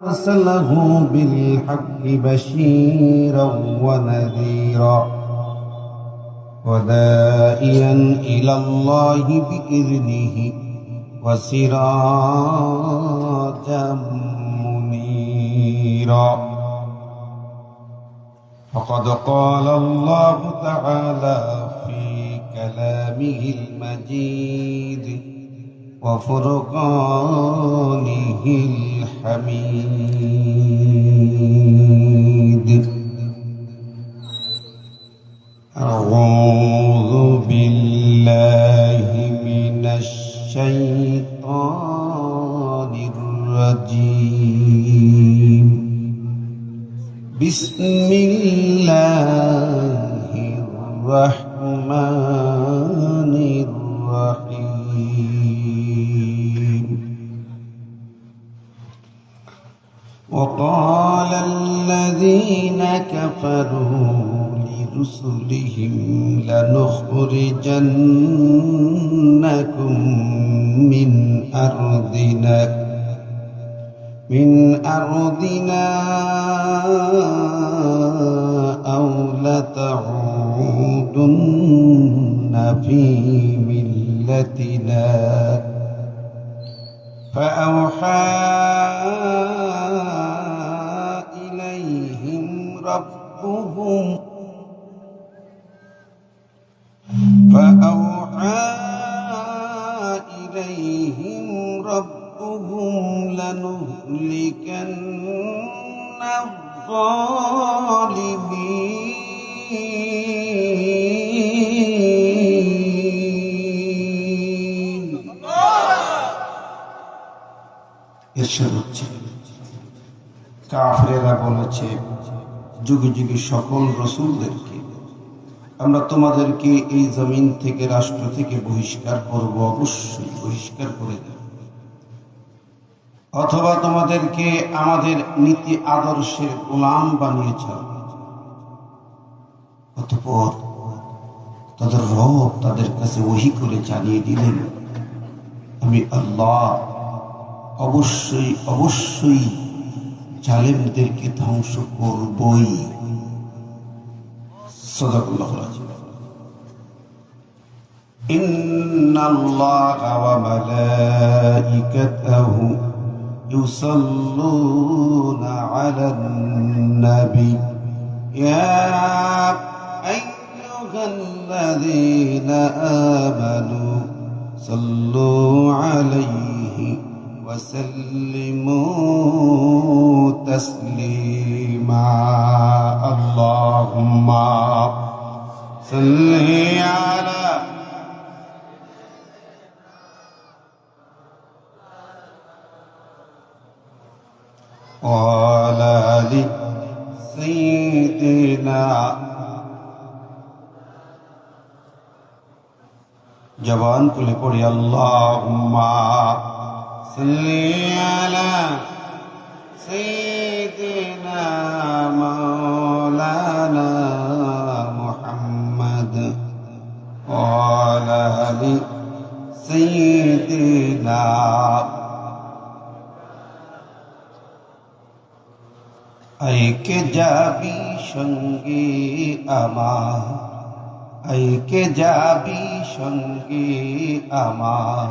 أرسله بالحق بشيرا ونذيرا وداعيا إلى الله بإذنه وسراجا منيرا. فقد قال الله تعالى في كلامه المجيد وفرقانه الحميد: أعوذ بالله من الشيطان الرجيم. بسم الله الرحمن الرحيم. وقال الذين كفروا لرسلهم لنخرجنكم من أرضنا أو لتعودن في ملتنا فأوحى إليهم ربهم لنهلكن الظالمين. এরশাদ হচ্ছে, কাফেরেরা বলেছে যুগে যুগে সকল রাসূলদেরকে, আমরা তোমাদেরকে এই জমিন থেকে, রাষ্ট্র থেকে বহিষ্কার করব, অবশ্যই বহিষ্কার করে দেব, অথবা তোমাদেরকে আমাদের নীতি আদর্শের গোলাম বানিয়ে ছাড়ব। অতঃপর তাদের রব তাদের কাছে ওহী করে জানিয়ে দিলেন, আমি আল্লাহ অবশ্যই অবশ্যই জালেমদেরকে ধ্বংস করবই। সাদাকাল্লাহুল আযীম। ইন্নাল্লাহা ওয়া মালাইকাতাহু ইউসাল্লুনা আলান নবী ইয়া আইয়ুহাল্লাযীনা আমানু সাল্লু আলাইহি ওয়া সাল্লিমু তাসলিমা। আল্লাহুম্মা সাল্লি আলা ওয়ালা আলি সাইয়্যিদিনা। জবান খুলে পড়ি, আল্লাহুম্মা সাল্লি আলা সাইয়্যিদিনা মাওলানা মুহাম্মদ ওয়ালা আলি সাইয়্যিদিনা। আইকে যাবি সঙ্গে আমার, আইকে যাবি সঙ্গে আমার,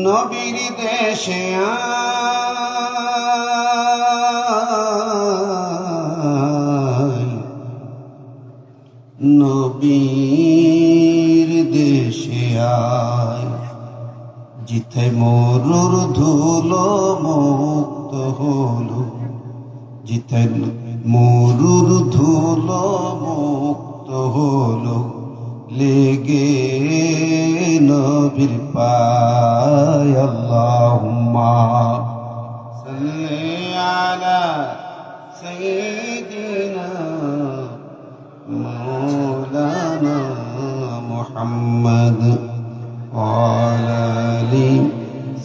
নবীর দেশে আয়, নবীর দেশে আয়, জিথে মরুর ধুলো মুক্ত হলো, জিথে মরুর ধুলো মুক্ত হলো, লেগে নবীর পায়। আল্লাহুম্মা সাল্লি আলা সাইয়্যিদিনা মাওলানা মুহাম্মদ ওয়ালা আলি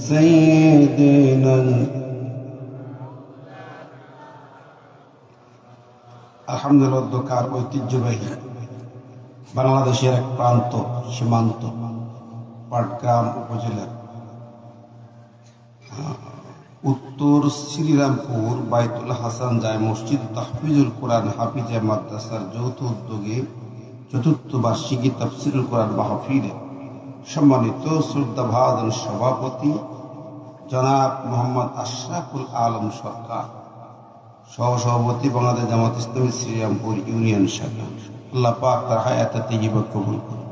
সাইয়্যিদিনা। আলহামদুলিল্লাহ, দোকার ঐতিহ্যবাহী বাংলাদেশের এক প্রান্ত, সীমান্ত পাটগ্রাম উপজেলার উত্তর শ্রীরামপুর বাইতুল হাসান জায় মসজিদ তাহফিজুল কোরআন হাফিজা মাদ্রাসার যৌথ উদ্যোগে চতুর্থ বার্ষিকী তাফসিরুল কোরআন মাহফিলে সম্মানিত শ্রদ্ধাভাজন সভাপতি জনাব মোহাম্মদ আশরাফুল আলম সরকার, সহসভাপতি বাংলাদেশ জামাত ইসলামী শ্রীরামপুর ইউনিয়ন শাখা, আল্লাহ পাক তার হায়াতে তাইয়্যিবা কবুল করুন।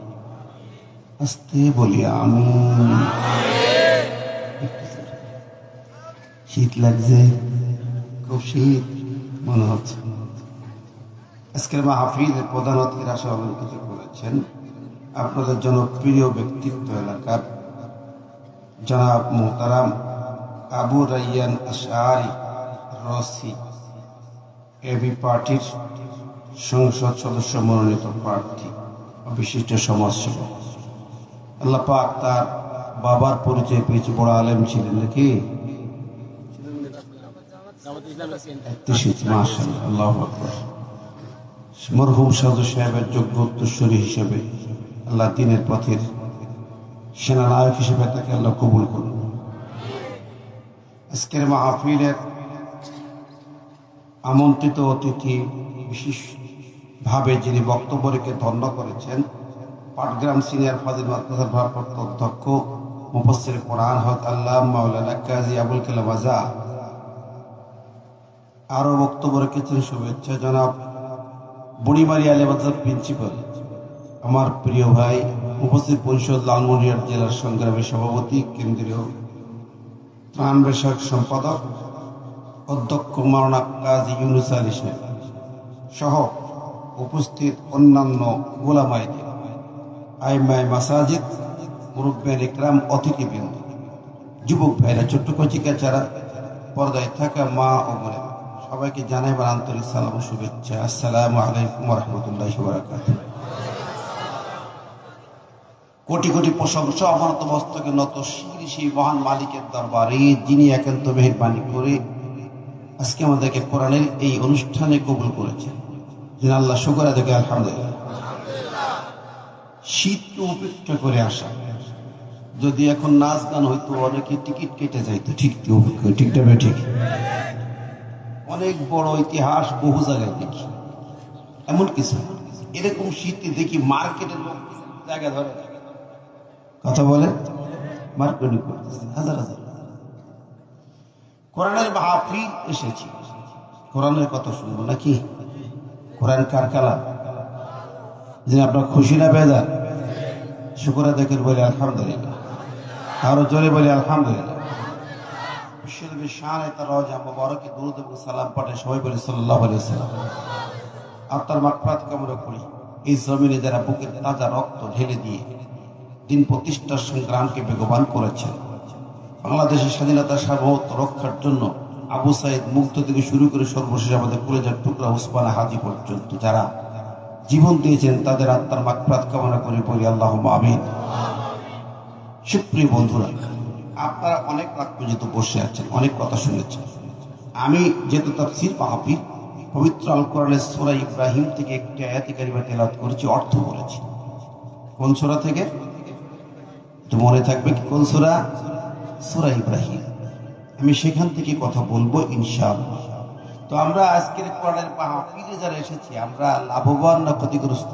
আস্তে বলি আমিন। শীত লাগছে, খুব শীত মনে হচ্ছে। আজকের মাহফিলের প্রধান অতিথির আসন অলঙ্কৃত করেছেন আপনাদের জনপ্রিয় ব্যক্তিত্ব এলাকার জনাব মোহতারাম আবু রাইয়ান আশআরি রসি, এবি পার্টির সংসদ সদস্য মনোনীত প্রার্থী ও বিশিষ্ট সমাজসেবক। আল্লাহ পাক তার বাবার পরিচয় পেয়েছে, বড় আলেম ছিলেন নাকি? মরহুম সাজু সাহেবের যোগ্য উত্তরসূরি হিসেবে আল্লাহ দ্বীনের পথের সেনানায়ক হিসেবে তাকে আল্লাহ কবুল করুন। আজকের মাহফিলের আমন্ত্রিত অতিথি বিশেষভাবে যিনি বক্তব্য রেখে ধন্য করেছেন পাটগ্রাম সিনিয়র ফাজিল মাদ্রাসার ভারপ্রাপ্ত অধ্যক্ষ মুফাসসির কোরআন হযরত আল্লামা মাওলানা কাজী আবুল কালাম আজাদ। আরো বক্তব্য রেখেছেন শুভেচ্ছা জনাব বুড়িমারি আলী মাদ্রাসার প্রিন্সিপাল, আমার প্রিয় ভাই মুফাসসির পরিষদ লালমনিরহাট জেলার সংগ্রামী সভাপতি, কেন্দ্রীয় ত্রাণ বিষয়ক সম্পাদক অধ্যক্ষ মাওলানা কাজী ইউনুস আলী সাহেব সহ উপস্থিত অন্যান্য উলামায়ে কেরাম, আইম্মায়ে মাসাজিদ, মুরব্বিয়ান ইকরাম, অতিথিবৃন্দ, যুবক ভাইরা, ছোট্ট কচিকা যারা পর্দায় থাকা মা ও বোনেরা, সবাইকে জানাই আমার আন্তরিক সালাম ও শুভেচ্ছা। আসসালামু আলাইকুম ওয়া রাহমাতুল্লাহি ওয়া বারাকাতুহু। কোটি কোটি প্রশংসা অবনত মস্তকে নত শিগগিরই সেই মহান মালিকের দরবারে, যিনি একান্ত মেহেরবানি করে আজকে আমাদেরকে কোরআনের এই অনুষ্ঠানে কবুল করেছেন। যিনি আল্লাহ শুকর আদায় করি আলহামদুলিল্লাহ। শীতকে উপেক্ষা করে আসা, যদি এখন নাচ গান হইতো অনেকে টিকিট কেটে যাইতো, ঠিকটা ঠিক। অনেক বড় ইতিহাস বহু জায়গায় দেখি, এমন কিছু এরকম শীতে দেখি মার্কেটের লোক জায়গা ধরে কথা বলে, মার্কেটিং করতেছে হাজার হাজার। কোরআনের মাহফিল এসেছি, কোরআনের কথা শুনবো নাকি? কোরআন কার কালাম? যে আপনার খুশি না বেজার? শুকর আদায় করে বলি আলহামদুলিল্লাহ। আরো জোরে বলি আলহামদুলিল্লাহ। বিশ্বনবী শানে তার রওজা মুবারকে দুরূদ এবং সালাম পাঠে সবাই বলি সাল্লাল্লাহু আলাইহি ওয়াসাল্লাম। আত্মার মাগফিরাত কামনা করি। এই জমিনে যারা বুকের তাজা রক্ত ঢেলে দিয়ে দিন প্রতিষ্ঠার সংগ্রামকে বেগবান করেছেন, বাংলাদেশের স্বাধীনতা সার্বভৌমত্ব রক্ষার জন্য আবু সাইদ মুগ্ধ থেকে শুরু করে সর্বশেষ আমাদের কলেজার টুকরা উসমান হাজি পর্যন্ত যারা জীবন দিয়েছেন, তাদের আত্মার মাগফিরাত কামনা করে বলি আল্লাহুম্মা আমিন। সুপ্রিয় বন্ধুরা, আপনারা অনেক রাত পর্যন্ত বসে আছেন, অনেক কথা শুনেছেন। আমি যেহেতু তাফসীর মাহফিল, পবিত্র আল কোরআনের সূরা ইব্রাহিম থেকে একটি আয়াতে কারিমা তেলাওয়াত করেছি, অর্থ বলেছি। কোন সূরা থেকে একটু মনে থাকবে কি? কোন সূরা? সূরা ইব্রাহিম। আমি সেখান থেকে কথা বলবো ইনশাআল্লাহ। তো আমরা আজকের কোরআনের মাহফিলে যারা এসেছি, আমরা লাভবান না ক্ষতিগ্রস্ত?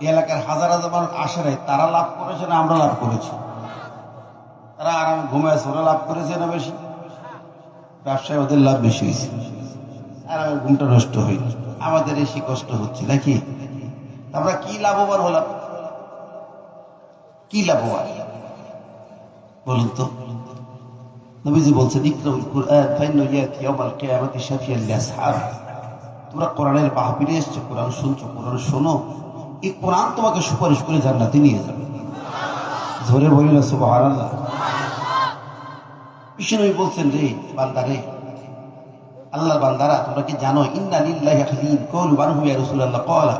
এই এলাকার হাজার হাজার মানুষ আসে নাই, তারা লাভ করেছে না আমরা লাভ করেছি? তারা আরামে ঘুমাইছে, ওরা লাভ করেছে না বেশি? ব্যবসায় ওদের লাভ বেশি হয়েছে, আর আমার ঘুমটা নষ্ট হইল, আমাদের এসে কষ্ট হচ্ছে নাকি? আমরা কি লাভবান হলাম? কি লাভবান বলুন তো? নবীজি বলছেন ইকরাউল কুরআন ফাইন্নাহু ইয়াতি ইয়াওমাল কিয়ামাতি শাফিয়াল লিআসহাব। তোমরা কোরআনের মাহফিলে এসেছো, কোরআন শুনছো, কোরআন শোনো, এই কোরআন তোমাকে সুপারিশ করে জান্নাতে নিয়ে যাবে। জোরে বলি না সুবহানাল্লাহ। বিষ্ণু বলছেন, রে বান্দারে, আল্লাহর বান্দারা, তোমরা কি জানো ইন্না লিল্লাহি হাদিন কওলু বানহু ইয়া রাসূলুল্লাহ ক্বালা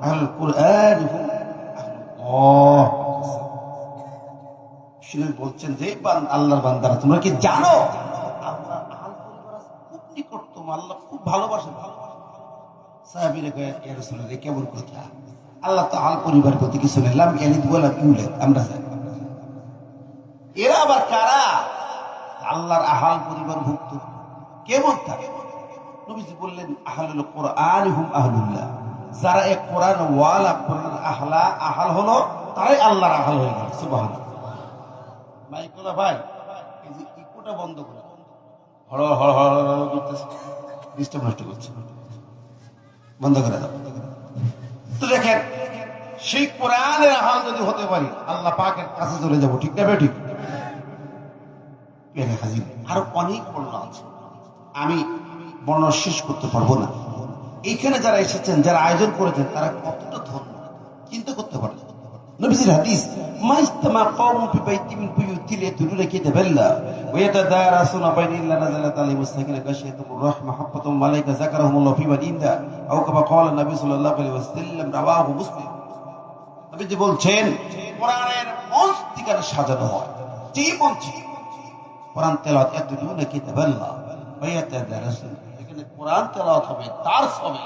আহলুল কুরআন হুম আহলুল্লাহ। বিষ্ণু বলছেন যে আল্লাহর বান্দারা, তোমরা কি জানো আল্লাহ আহল পরিবার খুব নিকটতম, আল্লাহ খুব ভালোবাসেন। সাহাবীরা কয় ইয়া রাসূলুল্লাহ কেমন কথা? আল্লাহ তো আহল পরিবার প্রতি কিছু নেই, লাম ইয়ালিদ ওয়া লাম ইউলাদ, আমরা জানি। এরা আবার কারা? আল্লাহর আহাল পরিবারভুক্ত কেমন থাকে? নবীজি বললেন আহলুল কোরআন হুম আহলুল্লাহ, যারা এক কোরআন ওয়ালা কোরআন আহলা আহাল হলো তারাই আল্লাহর আহাল হয়ে গেল। সুবহানাল্লাহ। মাইকলা ভাই এই যে ইকোটা বন্ধ করে হড় হড় হড় করতেছে, ডিস্টার্ব নষ্ট করছে, বন্ধ করে দাও। তো দেখেন সেই কোরআনের আহাল যদি হতে পারি আল্লাহ পাকের কাছে চলে যাব, ঠিক না ঠিক? হাজির আরো অনেক বর্ণনা আছে, আমি বর্ণনা শেষ করতে পারবো না। এইখানে যারা এসেছেন, যারা আয়োজন করেছেন, তারা কতটা ধন্য চিন্তা করতে পারে। নবীজির হাদিস, মাইস্তামা কওমুন ফি বাইতিন মিন বুয়ুতিল ইয়াতুলুনা কিতাবাল্লাহ ওয়া ইয়াতাদারাসুনা বাইনাহুম ইল্লা নাযালাত আলাইহিmus সাকিনাতুন গাশিয়াতুর রাহমাহ মাহাব্বাতুম মালাইকা যাকারাহুমুল্লাহ ফি মাদিনদা আও কামা ক্বালা নবী সাল্লাল্লাহু আলাইহি ওয়াসাল্লাম, রাওয়াহু মুসলিম। নবীজি বলছেন কোরআনের মঞ্চ ঠিকানা সাজানো হয়, যে মঞ্চে কোরআন তেলাওয়াত ইয়াতুলুনা কিতাবাল্লাহ ওয়া ইয়াতাদারাসুন, এখানে কোরআন তেলাওয়াত হবে, দার্স হবে।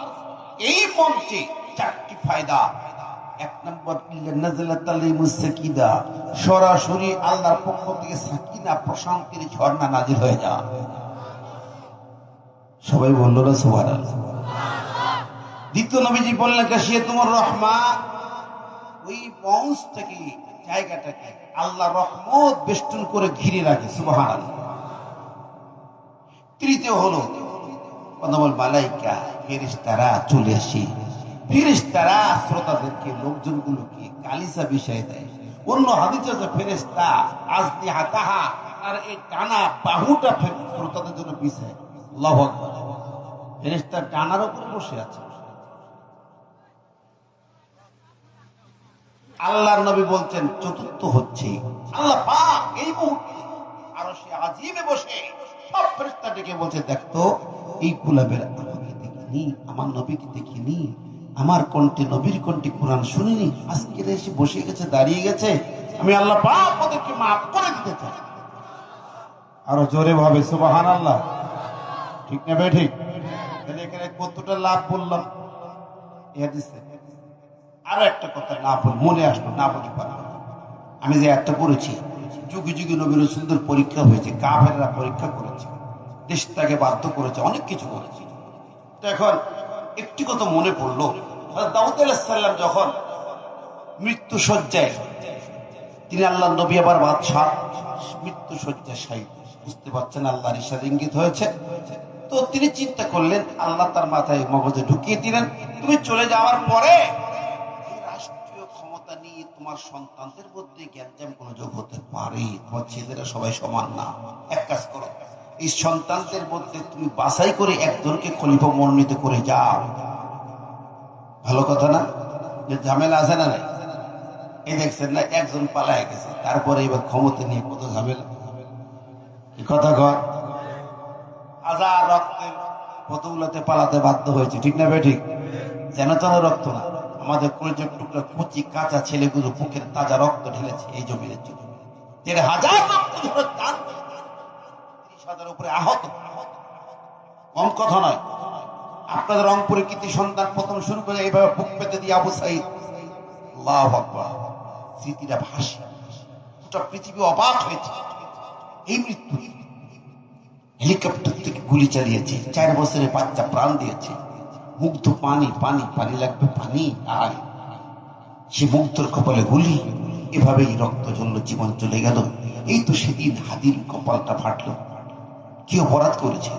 এই মঞ্চে চারটি ফায়দা। এক নম্বর, নাযালাত আলাইহিmus সাকিনা, সরাসরি আল্লাহর পক্ষ থেকে সাকিনা প্রশান্তির ঝর্ণা নাজিল হয়ে যায়। সবাই বলল না সুবহানাল্লাহ। দ্বিতীয় নবীজি বললেন গাশিয়াতুর রাহমা, ওই মঞ্চ থেকে জায়গাটাকে আল্লাহ রহমত বেষ্টন করে ঘিরে রাখে। সুবহানাল্লাহ। তৃতীয় হলো মালাইকা, ফেরেশতারা চলে আসে, ফেরেশতারা শ্রোতাদেরকে, লোকজনগুলোকে গালিচা বিষয় দেয়। অন্য হাদিসে আছে ফেরেশতা আজনিহা তাহা, আর এই টানা বাহুটা শ্রোতাদের জন্য বিছায়। আল্লাহু আকবার। ফেরেশতা টানার উপরে বসে আছে। আল্লাহর নবী বলছেন চতুর্থ হচ্ছে আল্লাহ পাক এই মুহূর্তে আরশে আজিমে বসে সব ফেরেশতা ডেকে বলছে, দেখতো এই কুলাবের আমাকে দেখিনি, আমার নবীকে দেখিনি, আমার কণ্ঠে নবীর কণ্ঠে কোরআন শুনিনি, আজকে এসে বসে গেছে, দাঁড়িয়ে গেছে, আমি আল্লাহ পাক ওদেরকে মাফ করে দিতে চাই। আরো জোরে ভাবে সুবহানাল্লাহ। ঠিক না ভাই? ঠিক। তাহলে এখানে কতটা লাভ বললাম এই হাদিসে। আরো একটা কথা না বল মনে আসলো, না বলি পারবো না। আমি যে একটা করেছি, যুগে যুগে নবী রাসূলদের পরীক্ষা হয়েছে, কাফেররা পরীক্ষা করেছে, দেশ থেকে বাধ্য করেছে, অনেক কিছু করেছে। তো এখন একটি কথা মনে পড়লো, দাউদ আলাইহিস সালাম যখন মৃত্যু শয্যায়, তিনি আল্লাহ নবী আবার বাদশাহ, মৃত্যু শয্যায় শায়িত, বুঝতে পারছেন আল্লাহর ইশারা ইঙ্গিত হয়েছে। তো তিনি চিন্তা করলেন, আল্লাহ তার মাথায় মগজে ঢুকিয়ে দিলেন, তুমি চলে যাওয়ার পরে ক্ষমতা নিয়ে তোমার সন্তানদের মধ্যে জ্ঞানজাম কোন যোগ হতে পারে, তোমার ছেলেরা সবাই সমান না। এক কাজ করো, এই সন্তানদের মধ্যে তুমি বাছাই করে একজনকে খলিফা মনোনীত করে যাও। ভালো কথা না? যে ঝামেলা আছে না নাই? এই দেখছেন না, একজন পালায় গেছে, তারপরে এবার ক্ষমতা নিয়ে কত ঝামেলা। কি কথা কর, হাজার রক্তের বদৌলতে পালাতে বাধ্য হয়েছে, ঠিক না ভাই? ঠিক। যেন তেন রক্ত না, আমাদের কলিজার টুকরা কুচি কাঁচা ছেলেগুলো বুকের তাজা রক্ত ঢেলেছে এই জমিনের জন্য। ১৩,০০০ রক্ত ধরে ৩০,০০০ উপরে আহত, কম কথা নয়। আপনাদের রংপুরে কৃতি সন্তান প্রথম শুরু করে এইভাবে বুক পেতে দিয়ে আবু সাইদ, আল্লাহু আকবার, স্মৃতিটা ভাসে, গোটা পৃথিবী অবাক হয়েছে। এই মৃত্যু, হেলিকপ্টার থেকে গুলি চালিয়েছে, ৪ বছরের বাচ্চা প্রাণ দিয়েছে, মুগ্ধ পানি পানি পানি লাগবে পানি, আর সে মুগ্ধর কপালে গুলি, এভাবেই রক্ত ঝরল, জীবন চলে গেল। এই তো সেদিন হাদির কপালটা ফাটলো, কি অপরাধ করেছে?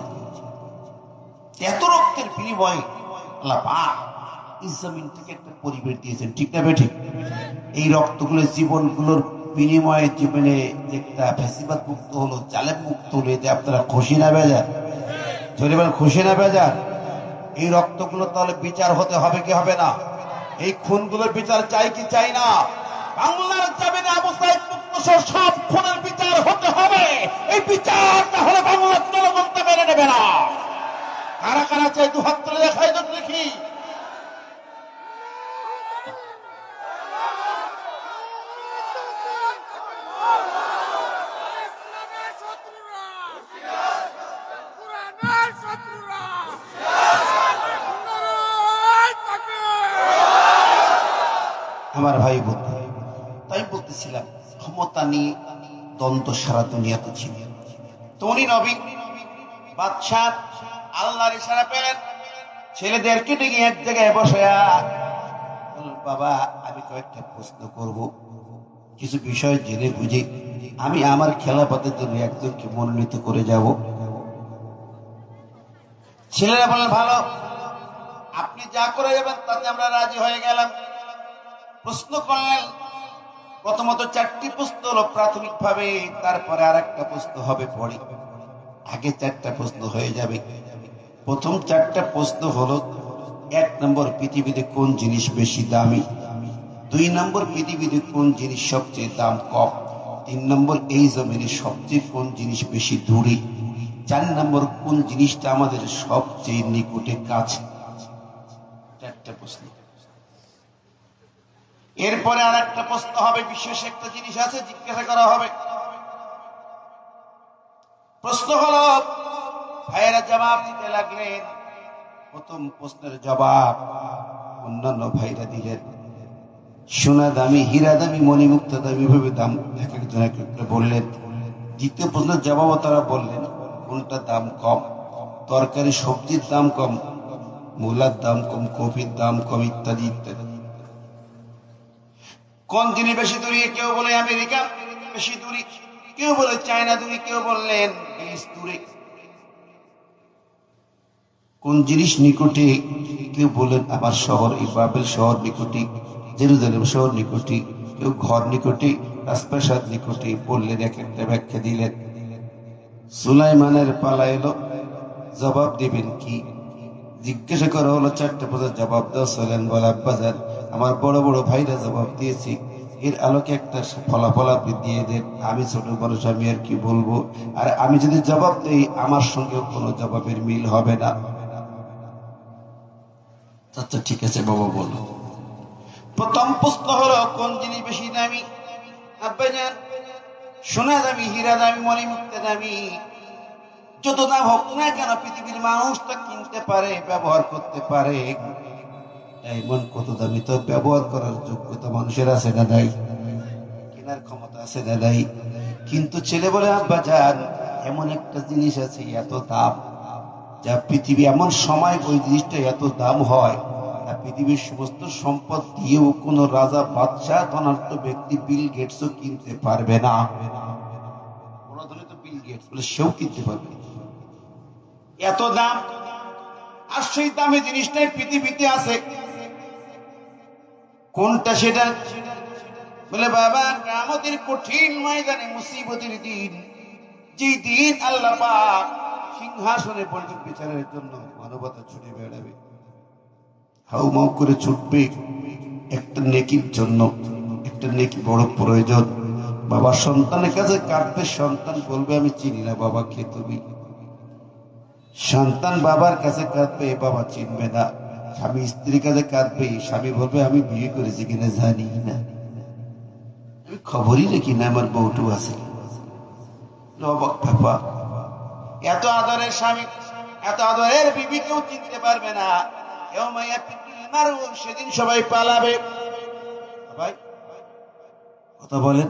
এত রক্তের বিনিময়ে আল্লাহ পাক এই জমিন থেকে একটা পরিবেশ দিয়েছেন, ঠিক না ঠিক? এই রক্তগুলো জীবনগুলোর বিনিময়ে জীবনে একটা ফ্যাসিবাদ মুক্ত হলো, জালেম মুক্ত হলো, এতে আপনারা খুশি না বেজার? যদি বলেন খুশি না বেজার? এই রক্তগুলো তাহলে বিচার হতে হবে কি হবে না? এই খুনগুলোর বিচার চাই কি চাই না? বাংলার জমিনে আবু সাইদ মুক্ত সব খুনের বিচার হতে হবে। এই বিচার তাহলে বাংলার জনগণ তা মেনে নেবে না। কারা কারা চাই দু হাত তুলে দেখাই তো দেখি। আমার ভাই বন্ধু, তাই বলতেছিলাম ক্ষমতা নিয়ে দ্বন্দ্ব সারা দুনিয়াতে ছিল। তো উনি নবী বাদশাহ আল্লাহর ইশারা পেলেন, ছেলেদেরকে ডেকে এক জায়গায় বসায়া বাবা আমি কয়েকটা প্রশ্ন করব, কিছু বিষয় জেনে বুঝে আমি আমার খেলাফতের জন্য একজনকে মনোনীত করে যাব। ছেলেরা বললেন ভালো, আপনি যা করে যাবেন তাতে আমরা রাজি হয়ে গেলাম। প্রশ্ন করলেন, প্রথমত 4টি প্রশ্ন হলো প্রাথমিক ভাবে, তারপরে আর একটা প্রশ্ন হবে পরে, আগে 4টা প্রশ্ন হয়ে যাবে। প্রথম 4টা প্রশ্ন হলো, 1 নম্বর পৃথিবীতে কোন জিনিস বেশি দামি, 2 নম্বর পৃথিবীতে কোন জিনিস সবচেয়ে দাম কম, 3 নম্বর এই জমিনে সবচেয়ে কোন জিনিস বেশি দূরে, 4 নম্বর কোন জিনিসটা আমাদের সবচেয়ে নিকটে কাছে। 4টা প্রশ্ন। এরপরে আর একটা প্রশ্ন হবে, বিশেষ একটা জিনিস আছে জিজ্ঞাসা করা হবে। প্রশ্ন হলো, ভাইয়েরা জবাব দিতে লাগলেন। প্রথম প্রশ্নের জবাব অন্যান্য ভাইরা দিলেন, সোনা দামি, হীরা দামি, মণিমুক্তা দামি ভাবে দাম এক একজন এক একটা বললেন। দ্বিতীয় প্রশ্নের জবাবও তারা বললেন, কোনটা দাম কম, তরকারি সবজির দাম কম, মূলার দাম কম, কফির দাম কম, ইত্যাদি ইত্যাদি। কোন জিনিস বেশি দূরে, কেউ বলে আমেরিকা বেশি দূরে, কেউ বলে চায়না দূরে, কেউ বললেন গ্রিস দূরে। কোন জিনিস নিকটে, কেউ বলেন আমার শহর এই বাবেল শহর নিকটে, জেরুজালেম শহর নিকটে, কেউ ঘর নিকটে, রাজপ্রাসাদ নিকটে, বললেন এক একটা ব্যাখ্যা দিলেন। সুলাইমানের পালা এলো, জবাব দিবেন কি? জিজ্ঞাসা করা হলো 4টা প্রশ্নের জবাব দাও। সোলেন বলে আব্বাজান আমার বড় বড় ভাইরা জবাব দিয়েছি, এর আলোকে একটা ফলাফল আপনি দিয়ে দেন। আমি ছোট মানুষ, আমি আর কি বলবো, আর আমি যদি জবাব দেই আমার সঙ্গেও কোনো জবাবের মিল হবে না। আচ্ছা ঠিক আছে বাবা বলো। প্রথম প্রশ্ন হলো, কোন জিনিস বেশি দামি? আব্বাজান সোনা দামি, হীরা দামি, মণিমুক্তা দামি, যত দাম হোক না কেন পৃথিবীর মানুষ তা কিনতে পারে, ব্যবহার করতে পারে। এমন কত দামি, তো ব্যবহার করার যোগ্যতা মানুষের আছে না নাই? কেনার ক্ষমতা আছে না নাই? কিন্তু ছেলে বলে আব্বাজান এমন একটা জিনিস আছে এত দাম, যা পৃথিবী এমন সময় ওই জিনিসটা এত দাম হয়, পৃথিবীর সমস্ত সম্পদ দিয়েও কোন রাজা বাদশাহ ধনাঢ্য ব্যক্তি বিল গেটসও কিনতে পারবে না। বড় ধনী তো বিল গেটস বলে, সেও কিনতে পারবে এত দাম। আর সেই দামে জিনিসটাই পৃথিবীতে আছে, কোনটা সেটা? বলে বাবা কিয়ামতের কঠিন ময়দানে, মুসিবতের দিন, যে দিন আল্লাহ পাক সিংহাসনে বলবেন বিচারের জন্য, মানবতা ছুটে বেড়াবে, হাউমাউ করে ছুটবে একটা নেকির জন্য। একটা নেকি বড় প্রয়োজন। বাবা সন্তানের কাছে কাঁদবে, সন্তান বলবে আমি চিনি না বাবা, কে তুমি? সন্তান বাবার কাছে কাঁদবে, বাবা চিনবে না। স্বামী স্ত্রীর কাছে কাঁদবে, স্বামী বলবে আমি বিয়ে করেছি কিনা জানি না, আমি খবরই রেখি না আমার বউটু আছে। এত আদরের স্বামী, এত আদরের বিবি কেউ চিনতে পারবে না। সেদিন সবাই পালাবে। ভাই কথা বলেন,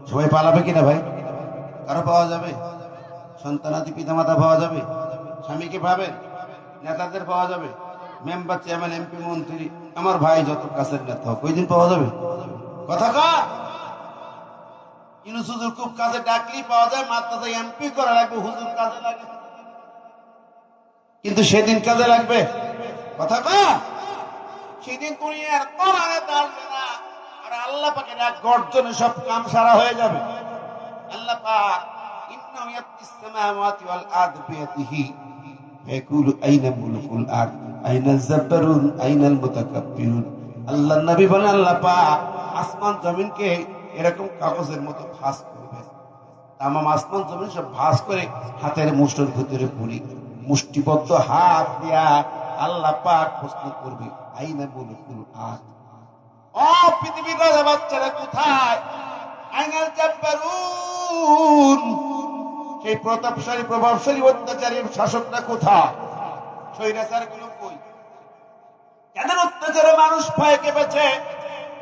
সবাই পালাবে কিনা ভাই? কারো পাওয়া যাবে? সন্তানাদি পিতা মাতা পাওয়া যাবে? স্বামীকে পাবেন? নেতাদের পাওয়া যাবে? মেম্বার, চেয়ারম্যান, এমপি, মন্ত্রী, আমার ভাই যত কাছের নেতা হোক, ওই দিন পাওয়া যাবে? কথা কর। ইউনূস হুজুর খুব কাজে ডাকলেই পাওয়া যায়, মাদ্রাসায় এমপি করা লাগবে, হুজুর কাজে লাগে, কিন্তু সেদিন কাজে লাগবে? কথা কর। সেদিন দুনিয়ার কোন আয়াত আসবে না, আর আল্লাহ পাকের এক গর্জনে সব কাম সারা হয়ে যাবে। আল্লাহ পাক ইন্নাহু ইয়াতিস সামাওয়াতি ওয়াল আরদি বিয়াদিহি ফায়াকুলু আইনা মুলকুল আরদ আইনা জাব্বারুন আইনাল মুতাকাব্বিরুন। আল্লাহর নবী বলেন আল্লাহ পাক আসমান জমিনকে এরকম কাগজের মতো ভাঁজ করবে, তামাম আসমান জমিন সব ভাঁজ করে হাতের মুষ্টির ভিতরে পুরি, মুষ্টিবদ্ধ হাত দিয়া আল্লাহ পাক প্রশ্ন করবে আইনা মুলকুল আরদ, ও পৃথিবীর রাজা বাচ্চারা কোথায়? আইনাল জাব্বারুন, সেই প্রতাপশালী প্রভাবশালী অত্যাচারী শাসকরা কোথায়? স্বৈরাচার গুলো কই? যাদের অত্যাচারে মানুষ ভয়ে কেঁপেছে,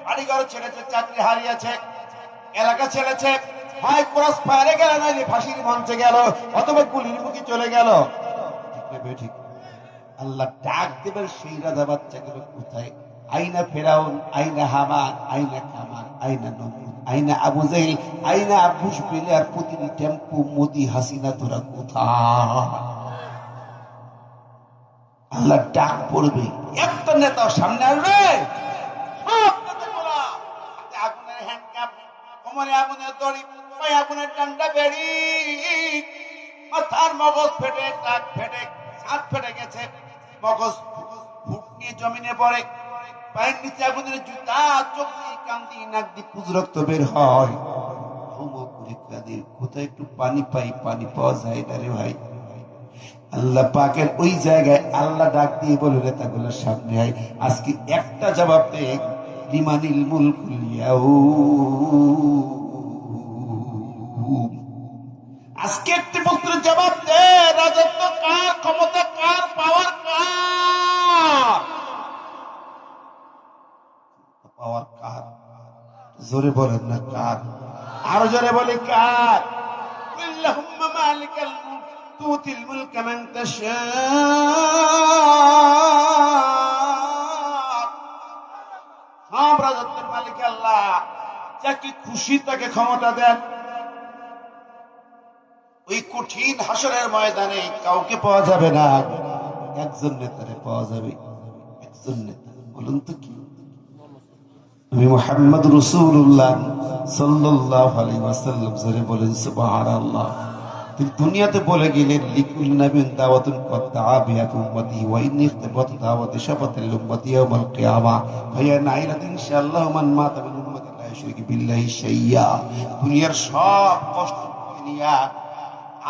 বাড়িঘর ছেড়েছে, চাকরি হারিয়েছে, এলাকা ছেড়েছে, হয় ক্রস ফায়ারে গেল, নাইলে ফাঁসির মঞ্চে গেল, অথবা গুলির মুখে চলে গেল। ঠিক না ঠিক? আল্লাহ ডাক দেবেন সেই রাজা বাচ্চাগুলো কোথায়? আইনা ফেরাউন, আইনা হামান, আইনা কামান, আইনা নমরুদ, আইনা আবু জাহিল, আইনা আবু সুফিয়ান, আর পুতিন, টেম্পু, মোদি, হাসিনা, তোরা কোথায়? আল্লাহ ডাক পড়বে, একটা নেতা সামনে আসবে, সব নেতাগুলা হাতে আগুনের হ্যান্ডকাপ, কোমরে আগুনের দড়ি, পায়ে আগুনের ডান্ডা বেড়ি, মাথার মগজ ফেটে, টাক ফেটে, ছাদ ফেটে গেছে, মগজ ফুট নিয়ে জমিনে পড়ে, পায়ের নিচে আগুনের জুতা, চোখ দিয়ে কান দিয়ে নাক দিয়ে পুজ রক্ত বের হয়। কোথায় একটু পানি পাই, পানি পাওয়া যায় না রে ভাই। আল্লাহ পাকের ওই জায়গায় আল্লাহ ডাক দিয়ে বলে, নেতাগুলোর সামনে আয়, আজকে একটা জবাব দে, লিমানিল মুলকুল ইয়াউম। আজকে একটি প্রশ্নের জবাব দে, রাজত্ব কার, ক্ষমতা কার, পাওয়ার কার? পাওয়ার কার? জোরে বলেন না কার? আরো জোরে বলি কার? আল্লাহুম্মা মালিকাল মুলক তুতিল মুলকা মান তাশা। সব রাজত্বের মালিক আল্লাহ, যাকে খুশি তাকে ক্ষমতা দেন। ওই কঠিন হাসরের ময়দানে কাউকে পাওয়া যাবে না, একজন নেতারে পাওয়া যাবে, একজন নেতা। বলুন তো কি? আমি মুহাম্মদ রাসূলুল্লাহ সাল্লাল্লাহু আলাইহি ওয়াসাল্লাম। জোরে বলেন সুবহানাল্লাহ। তিনি দুনিয়াতে বলে গেলেন, লিকুল নাবিয়্যিন দাওয়াতুন কদ দাআ বিহা উম্মতিহি ওয়া ইন্নী ইখতাবাতু দাওয়াতি শাফাতাল উম্মতি ইয়াওমাল কিয়ামা ফায়া নাইলাতু ইনশাআল্লাহু মান মাতা মিন উম্মতি লা ইউশরিকু বিল্লাহি শাইয়্যা। দুনিয়ার সব কষ্ট নিয়া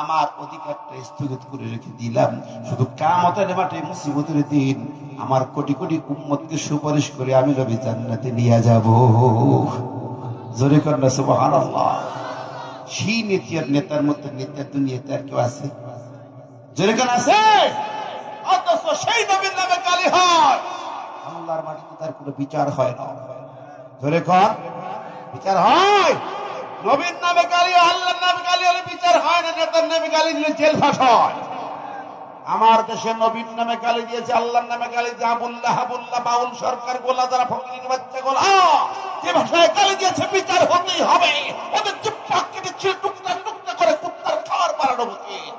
আমার অধিকারটা স্থগিত করে রেখে দিলাম, শুধু কিয়ামতের মাঠে মুসিবতের দিন আমার কোটি কোটি উম্মতকে সুপারিশ করে আমি নবী জান্নাতে নিয়ে যাব। জোরে করেন সুবহানাল্লাহ। সেই নেতার মধ্যে নেতার দুনিয়াতে আর কেউ আছে? জোরে করেন আছে? অথচ সেই নবীর নামে গালি হয়, আল্লাহর মাটিতে তার কোনো বিচার হয় না। জোরে কর, বিচার হয়? নবীর নামে গালি, আল্লাহর নামে গালি হলে বিচার হয় না, নেতার নামে গালি দিলে জেল ফাঁস হয়। আমার দেশে নবীর নামে গালি দিয়েছে, আল্লাহর নামে গালি দিয়ে আবুল্লাহ হাবুল্লাহ বাউল সরকার গোলা, যারা ফকিরের বাচ্চা গোলা, যে ভাষায় গালি দিয়েছে বিচার হতেই হবে। ওদের জিহ্বা কেটে ছিঁড়ে টুকরা টুকরা করে কুত্তার খাওয়ার বানানো উচিত।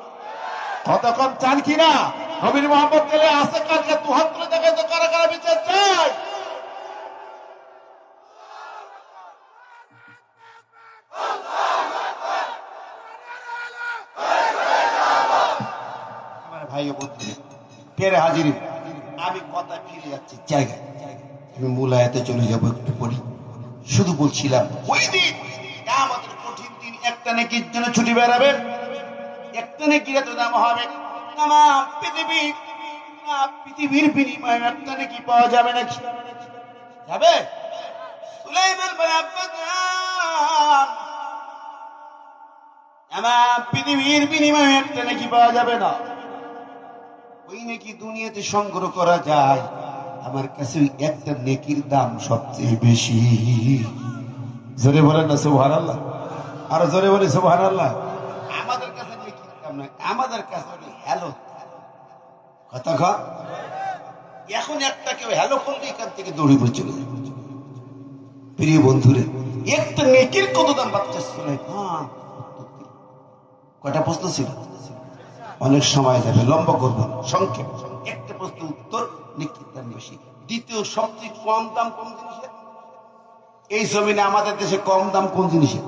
কতক্ষণ চান কিনা নবীর মোহাম্মদ গেলে আছে কালকে দু হাত তুলে দেখায় তো কারা কারা বিচার চাই? ভাই বলতে ফেরে হাজির, আমি কথা ফিরে যাচ্ছি জায়গায়, আমি মূল আয়াতে চলে যাবো একটু পরে। শুধু বলছিলাম ওই দিন আমাদের কঠিন দিন, একটা নেকির জন্য ছুটি বেড়াবে, একটা নেকির এত দাম হবে, পৃথিবীর বিনিময়ে একটা নেকি পাওয়া যাবে নাকি? যাবে? সুলাইমান বলে আমার পৃথিবীর বিনিময়ে একটা নেকি পাওয়া যাবে না। ওই নেকি দুনিয়াতে সংগ্রহ করা যায়, আমার কাছে ওই একটা নেকির দাম সবচেয়ে বেশি। জোরে বলেন না সুবহানাল্লাহ, আরো জোরে বলে সুবহানাল্লাহ। আমাদের কাছে নেকির দাম নয়, আমাদের কাছে হ্যালো কথা কর। এখন একটা কেউ হ্যালো করলে এখান থেকে দৌড়ে পড়ে চলে যাবে। প্রিয় বন্ধুরে, একটা নেকির কত দাম বাচ্চা শোনায়? কয়টা প্রশ্ন ছিল? অনেক সময় যাবে, লম্বা করব, সংক্ষেপ। একটা প্রশ্ন উত্তর, নেকির দাম বেশি। দ্বিতীয়, সবচেয়ে কম দাম কোন জিনিসের? এই জমিনে আমাদের দেশে কম দাম কোন জিনিসের?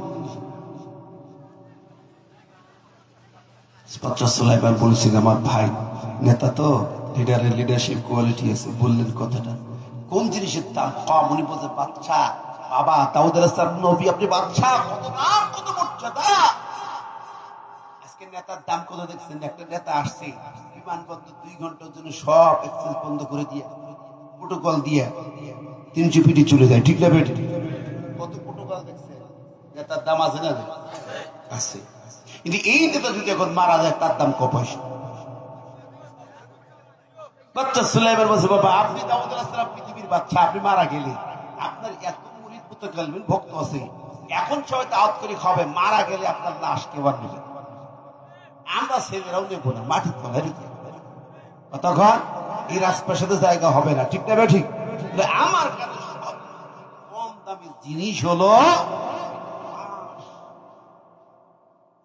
সুলাইমান বলছেন, আমার ভাই নেতা তো, লিডারের লিডারশিপ কোয়ালিটি আছে, বললেন কথাটা। কোন জিনিসের দাম কম? উনি বলছে বাচ্চা, বাবা দাউদ আলাইহিস সালাম নবী, আপনি বাচ্চা, কত দাম, কত মর্যাদা। আজকে নেতার দাম কত দেখছেন? একটা নেতা আসছে বিমানবন্দর 2 ঘন্টার জন্য সব এক্সচেঞ্জ বন্ধ করে দিয়ে, প্রোটোকল দিয়ে 300 ফিটে চলে যায়। ঠিক না বেটি? কত প্রোটোকল দেখছে? নেতার দাম আছে না? আছে। কিন্তু এই নেতা যদি এখন মারা যায়, তার দাম কত পয়সা? বাচ্চা সুলাইমান বলছে, বাবা আপনি দাউদ আলাইহিস সালাম পৃথিবীর বাচ্চা, আপনি মারা গেলে আপনার এত মুরিদ পুত্র কালবেন ভক্ত আছে, এখন সবাই দাওয়াত করে খাবে, মারা গেলে আপনার লাশ কেবার নেবে? আমরা ছেলেরাও নেবো না, মাটির তলায় রেখে। তখন এই রাজপ্রাসাদের জায়গা হবে না, ঠিক না ঠিক? আমার কাছে সব কম দামি জিনিস হলো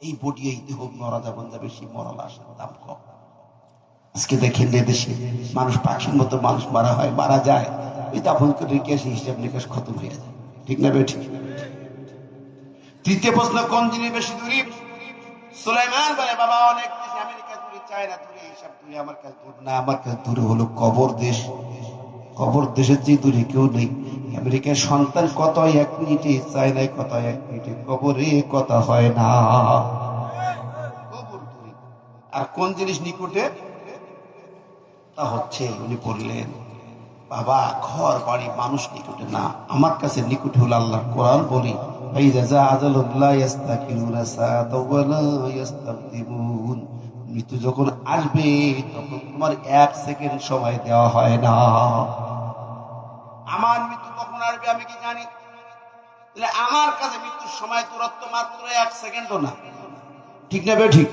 এই বডি, এই দেহ মরা যাবন যাবে, সেই মরা লাশের দাম কম। আজকে দেখেন দেশে মানুষ পাখির মতো মানুষ মারা হয়, মারা যায়, ওই দাফন করে রেখে আসে, হিসাব নিকাশ খতম হয়ে যায়, ঠিক না ঠিক? তৃতীয় প্রশ্ন, কোন জিনিস বেশি দূরে? সুলাইমান বলে, বাবা অনেক দেশ, আমেরিকা দূরে, চায়না দূরে, এইসব দূরে, আমার কাছে দূর না। আমার কাছে দূরে হলো কবর দেশ। কবর দেশের যে দূরে কেউ নেই। আমেরিকার সন্তান কত হয় 1 মিনিটে, চায়নায় কত হয় 1 মিনিটে, কবরে কথা হয় না। কবর দূরে। আর কোন জিনিস নিকটে? তা হচ্ছে, উনি বললেন, বাবা ঘর বাড়ি মানুষ নিকটে না, আমার কাছে নিকটে হলো আল্লাহর কোরআন। বলি মৃত্যু যখন আসবে তখন তোমার 1 সেকেন্ড সময় দেওয়া হয় না। আমার মৃত্যু কখন আসবে আমি কি জানি? আমার কাছে মৃত্যুর সময় দূরত্ব মাত্র 1 সেকেন্ডও না, ঠিক না ঠিক?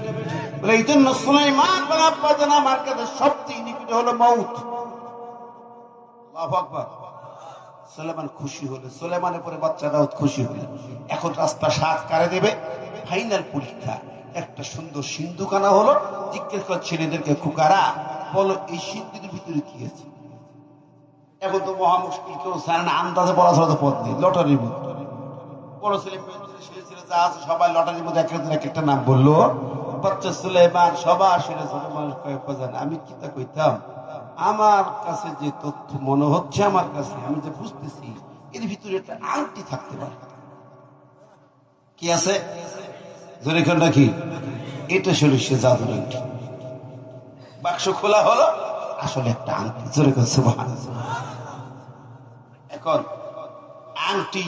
বলে এই জন্য সুলাইমান বলে, আব্বা জান আমার কাছে সবচেয়ে নিকটে হলো মউত। আল্লাহু আকবার। সুলাইমান খুশি হলো, সুলাইমানের পরে বাচ্চারাও খুশি হলেন। এখন রাজপ্রাসাদ কারে দেবে? ফাইনাল পরীক্ষা। একটা সুন্দর সিন্ধুখানা হলো, জিজ্ঞেস করে ছেলেদেরকে, খুকারা বলো এই সিন্ধুর ভিতরে কি আছে? এখন তো মহা মুশকিল, কেউ জানে না, আন্দাজে বলা ছাড়া তো পথ নেই। লটারির মতো বড় ছেলে ছেলে যা আছে সবাই লটারির মধ্যে এক একটা নাম বললো। বাচ্চা সুলাইমান সবার শুনে ছোট মানুষ কয়েক জানে। আমি কি তা কইতাম, আমার কাছে যে তথ্য মনে হচ্ছে, আমার কাছে আমি যে বুঝতেছি, এর ভিতরে একটা আংটি থাকতে পারে। কি আছে? জোরে কেন রাখি, এটা ছিল সে জাদুর আংটি। বাক্স খোলা হলো, আসলে একটা আংটি। জোরে কেন সুবহানাল্লাহ। এখন আংটি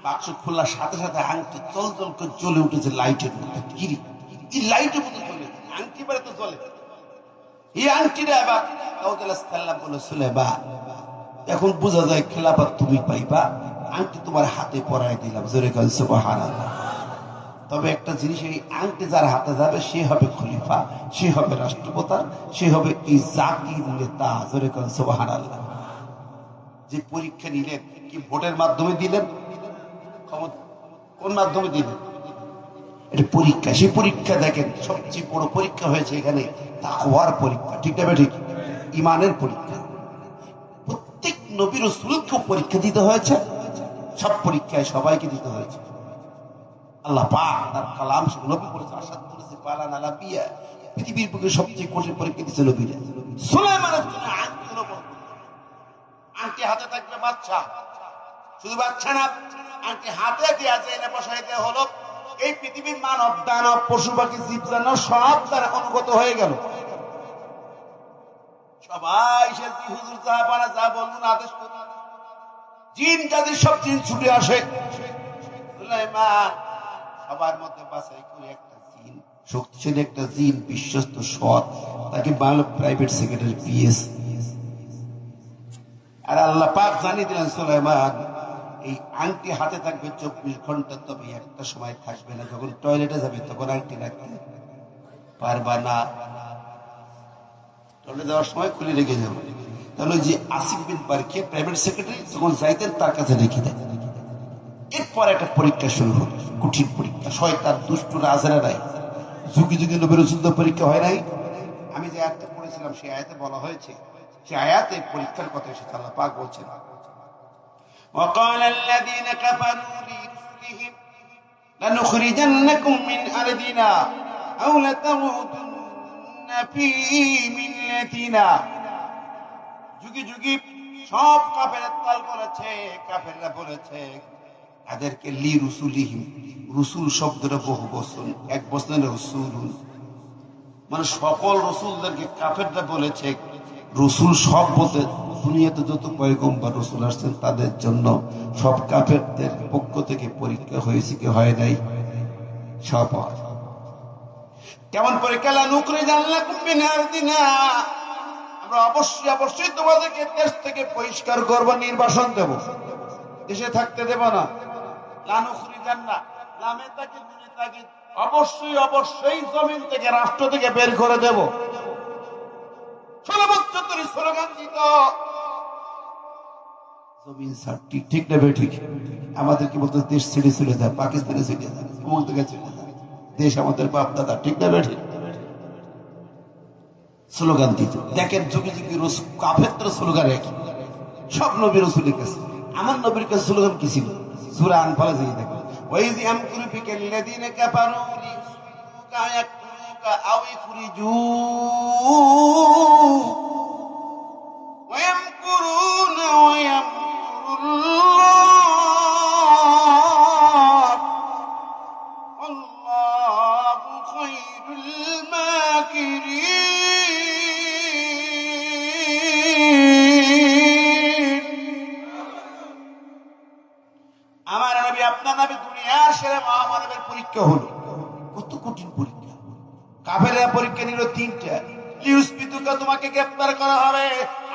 বাক্স খোলার সাথে সাথে আংটি চল চল করে জ্বলে উঠেছে লাইটের মধ্যে। এই লাইটের মধ্যে জ্বলে, আংটি বারে তো জ্বলে। এই আংটিটা এবার দাউদ আলাইহিস সালাম বলে, সুলাইমান এখন বোঝা যায় খেলাফত তুমি পাইবা, আংটি তোমার হাতে পরাই দিলাম। জোরে কেন সুবহানাল্লাহ। তবে একটা জিনিস, এই আংটি যার হাতে যাবে সে হবে খলিফা, সে হবে রাষ্ট্রপ্রধান, সে হবে এই জাতির নেতা। জোরে কেন সুবহানাল্লাহ। যে পরীক্ষা নিলেন, কি ভোটের মাধ্যমে দিলেন? কোন মাধ্যমে দিলেন? এটা পরীক্ষা। সেই পরীক্ষা দেখেন, সবচেয়ে বড় পরীক্ষা হয়েছে এখানে তাকওয়ার পরীক্ষা, ঠিক না ঠিক? ইমানের পরীক্ষা। প্রত্যেক নবী রাসূলকে পরীক্ষা দিতে হয়েছে, সব পরীক্ষায় সবাইকে দিতে হয়েছে। আল্লাহ পাক তার কালাম নবী করেছে, আসাদ করেছে, পালান আলাবিয়া, পৃথিবীর বুকে সবচেয়ে কঠিন পরীক্ষা দিয়েছে নবীরা। সুলাইমানের জন্য আংটি হলো বড় পরীক্ষা। আংটি হাতে থাকবে বাচ্চা, শুধু বাচ্চা না, আংটি হাতে দেওয়া যায় না, বসাই দেওয়া হলো। এই পৃথিবীর মানব দানব পশু পাখি জীব জানোয়ার সব তারা অনুগত হয়ে গেল। সবাই সে হুজুর যা পারা যা বলুন আদেশ করুন, জিন জাতির সব জিন ছুটে আসে। সুলাইমান সবার মধ্যে বাছাই করে একটা জিন, শক্তিশালী একটা জিন, বিশ্বস্ত সৎ, তাকে ভালো প্রাইভেট সেক্রেটারি পিএস। আর আল্লাহ পাক জানিয়ে দিলেন, সুলাইমান এই আংটি হাতে থাকবে 24 ঘন্টা, তবে একটা সময় থাকবে না, যখন টয়লেটে যাবে তখন আংটি রাখতে পারবা না। টয়লেটে যাওয়ার সময় খুলে রেখে যাবে। তাহলে যে আসিফ বিন বারকে প্রাইভেট সেক্রেটারি যখন যাইতেন তার কাছে রেখে দেন। এরপর একটা পরীক্ষা শুরু হল, কঠিন পরীক্ষা। শয়তান দুষ্ট রাজারা নাই, যুগে যুগে নবী রাসূলদের পরীক্ষা হয় নাই? আমি যে আয়াতটা পড়েছিলাম সেই আয়াতে বলা হয়েছে, সেই আয়াতে পরীক্ষার কথা এসেছে। আল্লাহ পাক বলছেন, وقال الذين كفروا لرسلهم لنخرجنكم من أرضنا أو لتعودن في ملتنا। যুগে যুগে সব কাফেররা তাল করেছে, কাফেররা বলেছে তাদেরকে লি রুসুলিহিম, রসুল শব্দটা বহু বচন, এক বচনে রসুলুন, মানে সকল রসুলদেরকে কাফেররা বলেছে রসুল সব বলতে। দুনিয়াতে যত পয়গম্বর রসুল আসছেন তাদের জন্য সব কাফেরদের পক্ষ থেকে পরীক্ষা হয়েছে কি হয় নাই? সব হয়। কেমন পরীক্ষা? লানুখরিজান্নাকুম মিন আরদিনা, আমরা অবশ্যই অবশ্যই তোমাদেরকে দেশ থেকে বহিষ্কার করব, নির্বাসন দেব, দেশে থাকতে দেব না। লানুখরিজান্না লামে তাকে দুনে তাকে অবশ্যই অবশ্যই জমিন থেকে রাষ্ট্র থেকে বের করে দেব। 16 বছর ধরে স্লোগান দিত জমিন ছাড়টি, ঠিক না ঠিক? আমাদেরকে বলতো দেশ ছেড়ে চলে যায়, পাকিস্তানে চলে যায়, অমুক থেকে চলে যায়, দেশ আমাদের বাপ দাদা, ঠিক না ঠিক? স্লোগান দিত। দেখেন যুগে যুগে কাফেরদের স্লোগান একই, সব নবী রাসূলের কাছে। আমার নবীর কাছে স্লোগান কি ছিল? সূরা আনফালে যাই দেখেন, ওয়াইজ ইয়ামকুরু বিকাল্লাযিনা কাফারু লিয়ুসবিতুকা ইয়াকতুলুকা আও ইখরিজুক ওয়া ইয়ামকুরুনা ওয়া ইয়ামকুরুল্লাহ আল্লাহু খায়রুল মাকিরিন। আমার নবী আপনার নবী দুনিয়ার সেরা মহামানবের পরীক্ষা হলো। কত কঠিন পরীক্ষা! কাফেররা পরীক্ষা নিল 3টা। লিউসবিতুকা তোমাকে গ্রেফতার করা হবে,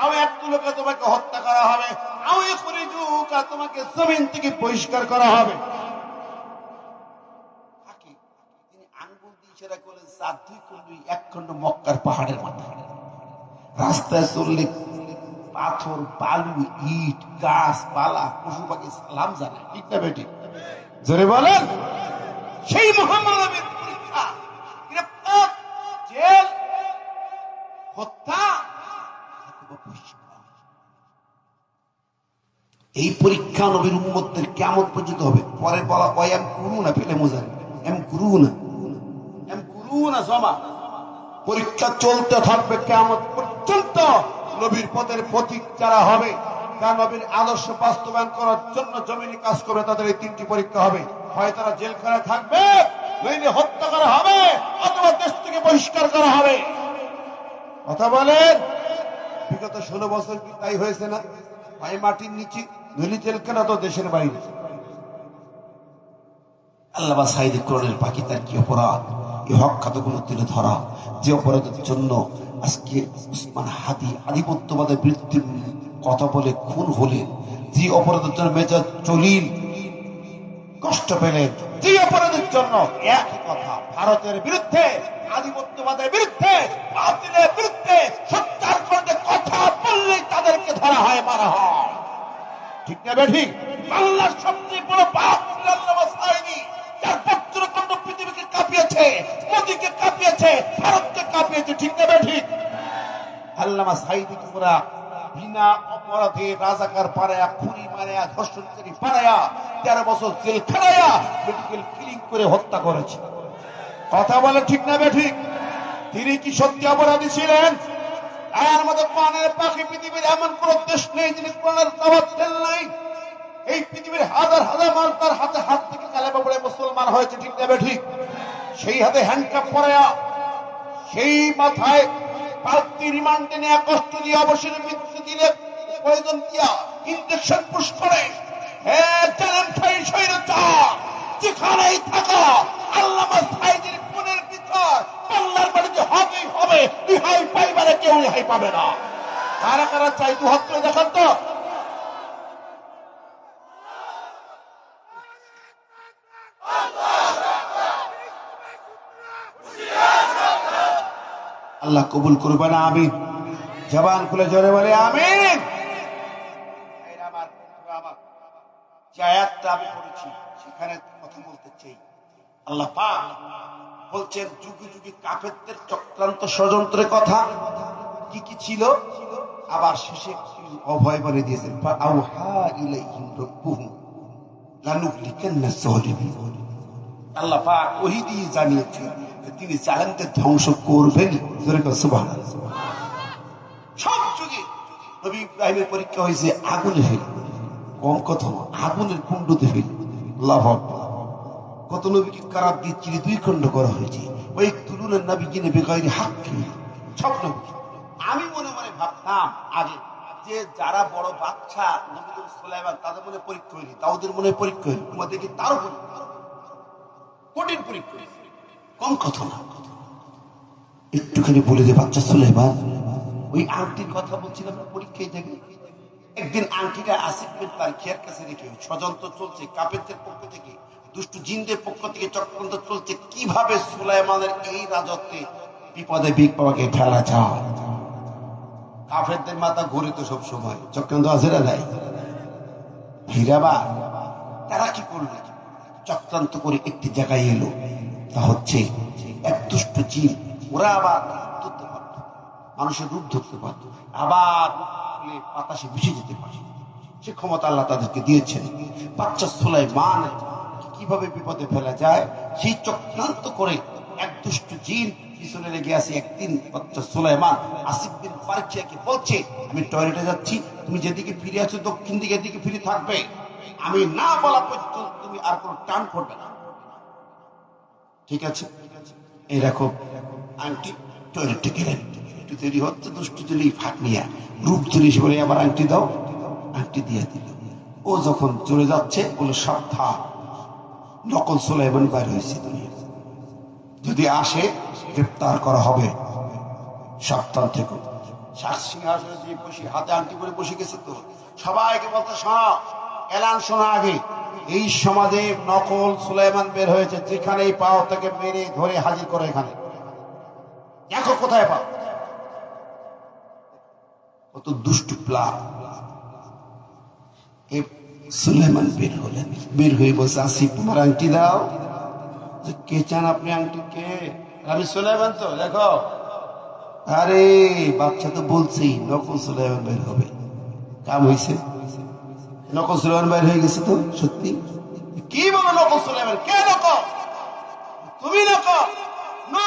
আও ইয়াকতুলুকা তোমাকে হত্যা করা হবে, আও ইখরিজুকা তোমাকে জমিন থেকে বহিষ্কার করা হবে। তিনি আঙ্গুল দিয়ে ইশারা করলেন, 4 খণ্ড, 1 খণ্ড মক্কার পাহাড়ের মাথায়। রাস্তায় চললে পাথর, বালু, ইট, গাছ পালা, পশু পাখি সালাম জানায়, ঠিক না বেটি? জোরে বলেন। সেই মহামানবের পরীক্ষা, গ্রেফতার, জেল, হত্যা, এই পরীক্ষা নবীর উম্মতদের কিয়ামত পর্যন্ত হবে। পরে বলা হয় এম কুরুনা ফেলে মোজারে, এম কুরুনা জমা। পরীক্ষা চলতে থাকবে কিয়ামত পর্যন্ত। নবীর পথের পথিক যারা হবে, যারা নবীর আদর্শ বাস্তবায়ন করার জন্য জমিনে কাজ করবে, তাদের এই 3টি পরীক্ষা হবে। হয় তারা জেলখানায় থাকবে, নইলে হত্যা করা হবে, অথবা দেশ থেকে বহিষ্কার করা হবে। কথা বলেন। বিগত 16 বছর কি তাই হয়েছে না? হয় মাটির নিচে, নইলে জেলখানা, তো দেশের বাইরে। আল্লামা সাঈদী কোরআনের পাখি তার কি অপরাধ, এই হক খাতগুলো তুলে ধরা। যে অপরাধের জন্য আজকে উসমান হাদি আধিপত্যবাদের বিরুদ্ধে কথা বলে খুন হলেন, যে অপরাধের জন্য মেজর জলিল কষ্ট পেলেন, যে অপরাধের জন্য একই কথা, ভারতের বিরুদ্ধে, আধিপত্যবাদের বিরুদ্ধে, বাতিলের বিরুদ্ধে সত্যার বিরুদ্ধে কথা বললেই তাদেরকে ধরা হয়, মারা হয়, ঠিক না ঠিক? বাংলার সবচেয়ে বড় পাপ আল্লামা সাঈদী, যার বজ্রকণ্ঠ পৃথিবীকে কাঁপিয়েছে, মোদীকে কাঁপিয়েছে, ভারতকে কাঁপিয়েছে, ঠিক না ঠিক? আল্লামা সাঈদীকে পুরা বিনা অপরাধে রাজাকার পাড়ায়া, খুনি মারায়া, ধর্ষণকারী পাড়ায়া, 13 বছর জেল খাটায়া, মেডিকেল কিলিং করে হত্যা করেছে। কথা বলে, ঠিক না ঠিক? তিনি কি সত্যি অপরাধী ছিলেন? আর মতো কোরআনের পাখি পৃথিবীর এমন কোন দেশ নেই যিনি কোরআনের দাওয়াত দেন নাই। এই পৃথিবীর হাজার হাজার মানুষ তার হাতে হাত থেকে কালেমা পড়ে মুসলমান হয়েছে, ঠিক না ঠিক? সেই হাতে হ্যান্ডকাপ পরায়া, সেই মাথায় পাল্টি রিমান্ডে নেওয়া, কষ্ট দিয়ে অবশ্যই মৃত্যু দিলে প্রয়োজন দিয়া ইনজেকশন পুশ করে, যেখানেই থাকা আল্লামা সাঈদীর খুনের বিচার বাংলার বাড়িতে হবেই হবে, রিহাই পাইবারে কেউ রিহাই পাবে না। কারা কারা চাই 2 হাত করে দেখান তো। আল্লাহ কবুল করবে না, আমিন। জবান খুলে জোরে বলে আমিন। যে আয়াতটা আমি পড়েছি সেখানে কথা বলতে চাই। আল্লাহ পাক বলছেন যুগে যুগে কাফেরদের চক্রান্ত ষড়যন্ত্রের কথা কি কি ছিল, আবার শেষে অভয় বলে দিয়েছেন, ফাআউহা ইলাইহিম রাব্বুহুম লানুহলিকান্না যালিমিন। আল্লাহ পাক ওহী দিয়ে জানিয়েছেন তিনি জালেমদের ধ্বংস করবেন। সুবহানাল্লাহ। সব যুগে নবী ইব্রাহিমের পরীক্ষা হয়েছে আগুনে ফেলে, কম কথা, আগুনের কুণ্ডতে ফেলে। আল্লাহু আকবার। কত নবীকে কারাত দিয়ে চিরে 2 খণ্ড করা হয়েছে। ওই তুলুনের নবী যিনি বেগাইরি হাক্কি, সব নবী। আমি মনে মনে ভাবতাম আগে যে যারা বড় বাদশা নবী সুলাইমান, তাদের মনে পরীক্ষা হয়নি, দাউদের মনে পরীক্ষা হয়নি, তোমাদের কি তারও কঠিন পরীক্ষা, কম কথা না। একটুখানি বলে যে বাচ্চা সুলাইমান, ওই আংটির কথা বলছিলাম না পরীক্ষায় থেকে, একদিন আংটিটা আসিফ বিন বারখিয়ার কাছে রেখে ষড়যন্ত্র চলছে কাফেরদের পক্ষ থেকে, দুষ্টু জিনদের পক্ষ থেকে চক্রান্ত চলছে কিভাবে সুলাইমানের এই রাজত্বে বিপদে বিপদকে ফেলা যায়। কাফেরদের মাথা ঘুরে তো সব সময় চক্রান্ত আছে না নাই? হিরাবা তারা কি করলো? চক্রান্ত করে একটি জায়গায় এলো, তা হচ্ছে এক দুষ্ট জিন। ওরা আবার ধরতে পারত, মানুষের রূপ ধরতে পারত, আবার বাতাসে ভেসে যেতে পারে, সে ক্ষমতা আল্লাহ তাদেরকে দিয়েছেন। বাচ্চা সুলাইমান কিভাবে বিপদে ফেলা যায় সেই চক্রান্ত করে এক দুষ্ট জিন পিছনে লেগে আছে। একদিন বাচ্চা সুলাইমান আসিফ বিন বারখিয়াকে বলছে, আমি টয়লেটে যাচ্ছি, তুমি যেদিকে ফিরে আছো দক্ষিণ দিকে দিকে ফিরে থাকবে, আমি না বলা পর্যন্ত তুমি আর কোনো টান করবে না, ঠিক আছে? এরকম আংটি টয়লেটে গেলেন, একটু দেরি হচ্ছে, দুষ্টু জলি ফাঁক নিয়ে রূপ জিনিস বলে আবার আংটি দাও, আংটি দিয়ে দিল। ও যখন চলে যাচ্ছে বলে সাবধান, নকল সুলাইমান বাইর হয়েছে, যদি আসে গ্রেপ্তার করা হবে, সাবধান থেকো। সিংহাসনে দিয়ে বসে হাতে আংটি করে বসে গেছে তো, সবাইকে বলতে শোনা, এলান শোনা আগে, এই সমাজে নকল সুলাইমান বের হয়েছে, যেখানেই পাও তাকে মেরে ধরে হাজির করে এখানে, দেখো কোথায় পাও। কত দুষ্টু প্লান। সুলাইমান বের হলেন, বের হয়ে বলছে, আসিফ তোমার আংটি দাও। কে চান আপনি আংটি? কে? আমি সুলাইমান তো, দেখো। আরে বাচ্চা তো বলছি নকল সুলাইমান বের হবে, কাম হয়েছে, নকল সুলাইমান বের হয়ে গেছে তো সত্যি। কি বলো নকল সুলাইমান? কে নকল? তুমি নকল? না,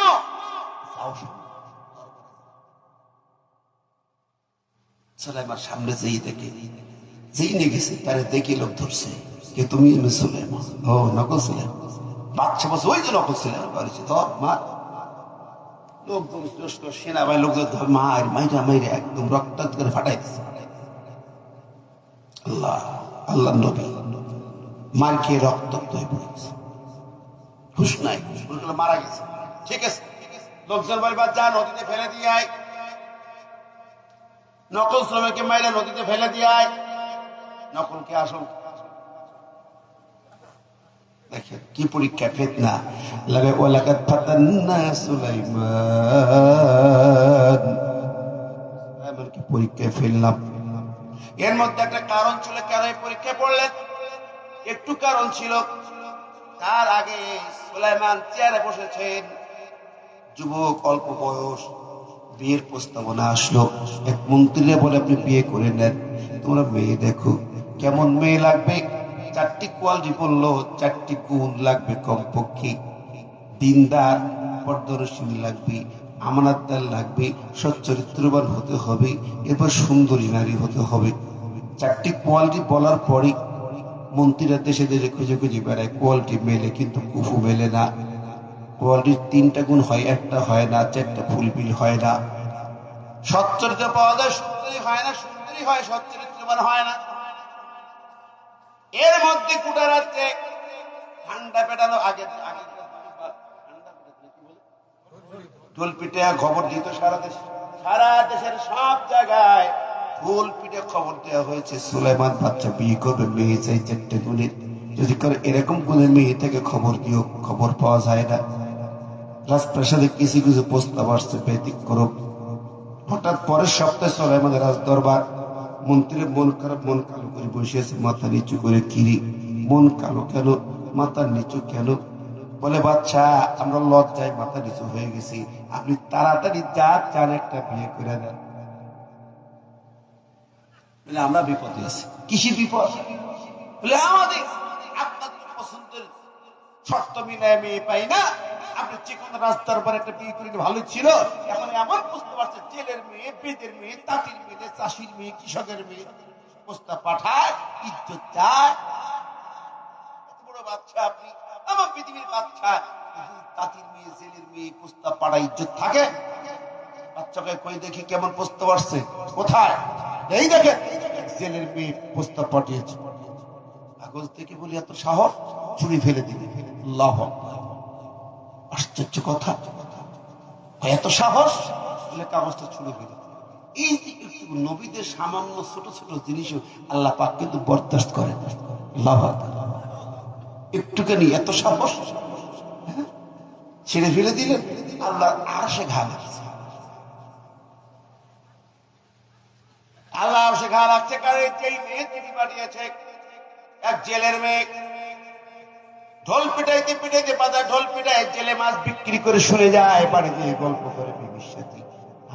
সুলাইমান সামনে যেই দেখে, যেই নিয়ে গেছে তারে দেখে লোক ধরছে, কে তুমি? সুলাইমান। ও নকল সুলাইমান। বাচ্চা বলছে, ওই যে নকল সুলাইমান বাড়িছে, ধর মার। লোকজন সেনাবাহিনী লোকজন ধর মার, মাইরা মাইরা একদম রক্তাক্ত করে ফাটাই দিচ্ছে। আল্লাহ আল্লাহ নবী মার খেয়ে রক্তাক্ত হয়ে পড়েছে, হুশ নাই, মারা গেছে। ঠিক আছে, লোকজন বলবা যা নদীতে ফেলে দিয়ে আয়, নকল শ্রমিককে মাইরা নদীতে ফেলে দিয়ে আয়। নকলকে আসল দেখেন কি পরীক্ষা, ফিতনা লাগে। ওয়ালাকাদ ফাতান্না সুলাইমান, এমনকি পরীক্ষায় ফেললাম। এর মধ্যে একটা কারণ ছিল, কেন এই পরীক্ষায় পড়লেন? একটু কারণ ছিল। তার আগে সুলাইমান চেয়ারে বসেছেন, যুবক, অল্প বয়স, বিয়ের প্রস্তাবনা আসলো। এক মন্ত্রীরা বলে, আপনি বিয়ে করে নেন, তোমরা মেয়ে দেখো কেমন মেয়ে লাগবে। 4টি কোয়ালিটি বললো, 4টি গুণ লাগবে কমপক্ষে। দিনদার, পর্দরশীল লাগবে, আমানতদার লাগবে, সচ্চরিত্রবান হতে হবে, এরপর সুন্দরী নারী হতে হবে। 4টি কোয়ালিটি বলার পরে মন্ত্রীরা দেশে দেশে খুঁজে খুঁজে বেড়ায়, কোয়ালিটি মেলে, কিন্তু কুফু মেলে না। কোয়ালিটির 3টা গুণ হয়, একটা হয় না, 4টা ফুলফিল হয় না। সচ্চরিত্র পাওয়া যায়, সুন্দরী হয় না, সুন্দরী হয়, সচ্চরিত্রবান হয় না। এর মধ্যে গোটা রাত্রে ঠান্ডা পেটানো, আগে ঢোল পিঠে খবর দিত সারা দেশে, সারা দেশের সব জায়গায় ঢোল পিঠে খবর দেওয়া হয়েছে, সুলাইমান বাচ্চা বিয়ে করবে, মেয়ে চাই 4টে গুণের, যদি করে এরকম গুণের মেয়ে থেকে খবর দিও। খবর পাওয়া যায় না। রাজপ্রাসাদে কিছু কিছু প্রস্তাব আসছে ব্যতিক্রম। হঠাৎ পরের সপ্তাহে সুলাইমানের রাজ দরবার, মন্ত্রীর মন খারাপ, মন কালো করে বসে আছে, মাথা নিচু করে। কিরি মন কালো কেন, মাথা নিচু কেন? বলে, বাচ্চা আমরা লজ্জায় মাথা নিচু হয়ে গেছি, আপনি তাড়াতাড়ি যা চান একটা বিয়ে করে দেন। বলে, আমরা বিপদে আছি। কিসের বিপদ? বলে, আমাদের আপনার পছন্দের শর্ত মিলায় মেয়ে পাই না, আপনি যে কোনো রাস্তার পর একটা বিয়ে করে ভালো ছিল। এখন এমন বুঝতে পারছে, জেলের মেয়ে, বেদের মেয়ে, তাঁতির মেয়ে, চাষির মেয়ে, কৃষকের মেয়ে প্রস্তাব পাঠায়, ইজ্জত চায়। এত বড় বাচ্চা আপনি, আমার পৃথিবীর বাচ্চা, তাঁতির মেয়ে, জেলের মেয়ে প্রস্তাব পাঠায়, ইজ্জত থাকে? বাচ্চাকে কই দেখি কেমন প্রস্তাব আসছে, কোথায়? এই দেখেন, জেলের মেয়ে প্রস্তাব পাঠিয়েছে। কাগজ থেকে বলি, এত সাহস, ছুরি ফেলে দিবে। আল্লাহু আকবার, আশ্চর্য কথা, এত সাহস বলে কাগজটা ছুঁড়ে ফেলে। এই যে একটু নবীদের সামান্য ছোট ছোট জিনিসও আল্লাহ পাক কিন্তু বরদাস্ত করেন। আল্লাহু আকবার। একটুখানি এত সাহস ছেড়ে ফেলে দিলেন, আল্লাহ আরশে ঘা লাগছে। আল্লাহ আরশে ঘা লাগছে কারণ এই মেয়ে চিঠি পাঠিয়েছে, এক জেলের মেয়ে, ঢোল পিটাইতে পিটাইতে বাজার ঢোল পিটায় জেলে মাছ বিক্রি করে শুনে যায়, বাড়ি দিয়ে গল্প করে বিবির সাথে,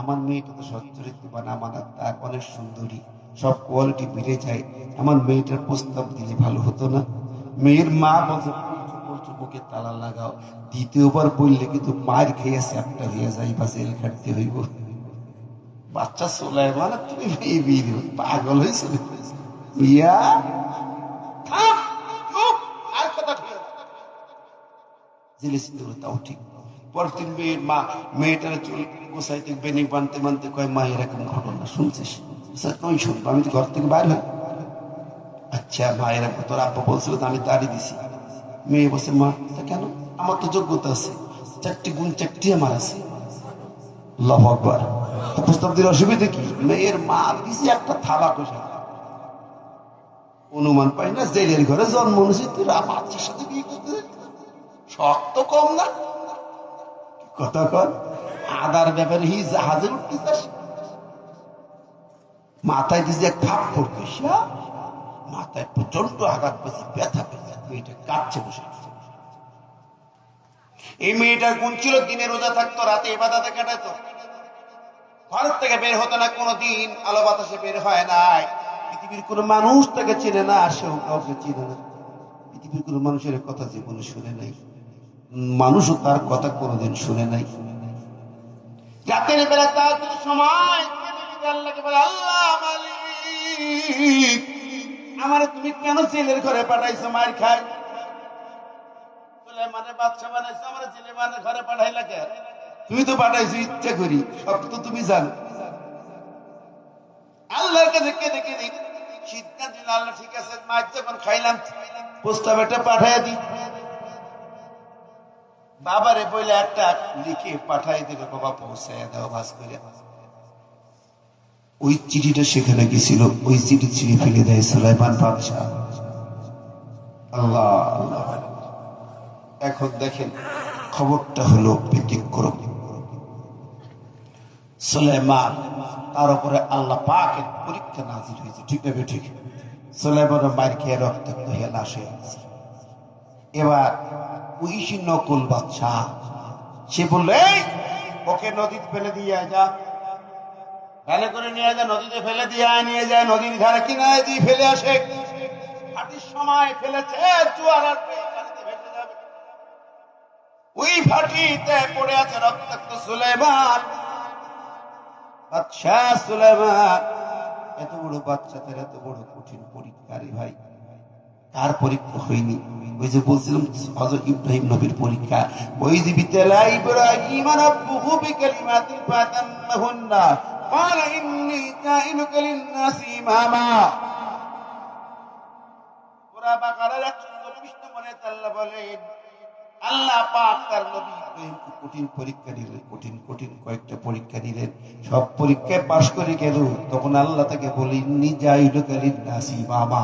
আমার মেয়েটা তো সচ্চরিত্রবান, আমানত তার, অনেক সুন্দরী, সব কোয়ালিটি বেড়ে যায়, আমার মেয়েটার প্রস্তাব দিলে ভালো হতো না। মেয়ের মা বলছে বুকে তালা লাগাও, দ্বিতীয়বার বললে কিন্তু মার খেয়ে চ্যাপটা হয়ে যাই বা জেল খাটতে হইব। বাচ্চা চলে মানে তুমি মেয়ে বিয়ে দেব, পাগল হয়েছিল। ইয়া থাম, চুপ, আর কথা ঠিক জেলে তাও ঠিক। পরের দিন মেয়ের মা মেয়েটার চুল গোসাইতে বেনি বানতে বানতে কয়, মা এরকম ঘটনা শুনছিস? তুই শুনবো, আমি তো ঘর থেকে বাইর হই। আচ্ছা মা এরকম তোর আব্বা বলছিল তো আমি দাঁড়িয়ে দিছি। মেয়ে বলছে, মা তা কেন? আমার তো যোগ্যতা আছে, 4টি গুণ 4টি আমার আছে। আল্লাহু আকবার। প্রস্তাব দিলে অসুবিধা কি? মেয়ের মা দিছে একটা থাবা কষা, অনুমান পাই না জেলের ঘরে জন্ম নিয়েছে, তুই বাচ্চার সাথে বিয়ে করতে শক্ত কম না? কথা কর, আদার ব্যাপারে হি জাহাজে উঠতে চাস? মাথায় দিছে এক থাপ পড়তে, মাথায় প্রচন্ড আঘাত পেয়েছে, ব্যথা পেয়েছে, মেয়েটা কাঁদছে বসে। এই মেয়েটার গুণ ছিল দিনে রোজা থাকতো, রাতে ইবাদতে কাটাতো, ঘর থেকে বের হতো না কোনোদিন, আলো বাতাসে বের হয় নাই, পৃথিবীর কোনো মানুষ তাকে চেনে না, সেও কাউকে চেনে না, পৃথিবীর কোনো মানুষের কথা জীবনে শুনে নাই, মানুষও তার কথা কোনোদিন শুনে নাই। রাতের বেলা তার সময় আল্লাহকে বলে, আল্লাহ মালিক, আমারে তুমি কেন জেলের ঘরে পাঠাইছো মার খাই? মানে বাচ্চা বানাইছো, আমার জেলে মানে ঘরে পাঠাইলা কে? তুমি তো পাঠাইছো ইচ্ছা করি, সব তো তুমি জানো। আল্লাহর কাছে কেঁদে কেঁদে সিদ্ধান্ত নিল, আল্লাহ ঠিক আছে, মাছ যখন খাইলাম প্রস্তাব একটা পাঠাইয়া দিই। বাবারে বইলে একটা লিখে পাঠাই দেবে, বাবা পৌঁছাইয়া দাও ভাস করে। ওই চিঠিটা সেখানে গেছিল, ওই চিঠি ছিঁড়ে ফেলে দেয় সুলাইমান বাদশাহ। আল্লাহ আল্লাহ। এখন দেখেন খবরটা হলো ব্যতিক্রম। সুলাইমান, তার উপরে আল্লাহ পাকের পরীক্ষা নাজির হয়েছে, ঠিক না ঠিক? সুলাইমানের মার খেয়ে রক্তাক্ত হয়ে লাশ হয়ে গেছে। এবার ওই নকল বাদশাহ সে বললে, ওকে নদীতে ফেলে দিয়ে যা, ভালো করে নিয়ে যা, নদীতে ফেলে দিয়ে নিয়ে যায়, নদীর ধারে কিনারে দিয়ে ফেলে আসে। ফাটির সময় ফেলেছে, জোয়ার আসবে, পানিতে ভেসে যাবে। ওই ফাটিতে পড়ে আছে রক্তাক্ত সুলাইমান। বাদশাহ সুলাইমান এত বড় বাচ্চা, তার এত বড় কঠিন পরীক্ষা। রে ভাই, কার পরীক্ষা হয়নি? ওই যে বলছিলাম হযরত ইব্রাহিম নবীর পরীক্ষা। ওই যে বিতালা ইব্রাহিম রাব্বুহু বিকালিমাতিন ফাতাম্মাহুন্না قال إني جاعلك للناس إماما। সূরা বাকারার 124 নম্বরে আল্লাহ বলেন, আল্লাহ পাক তার নবী ইব্রাহিমকে কঠিন পরীক্ষা দিলেন, কঠিন কঠিন কয়েকটা পরীক্ষা দিলেন। সব পরীক্ষায় পাশ করে গেল, তখন আল্লাহ তাকে বলে, ইন্নী জাইলুকা লিন-নাসি ইমামা,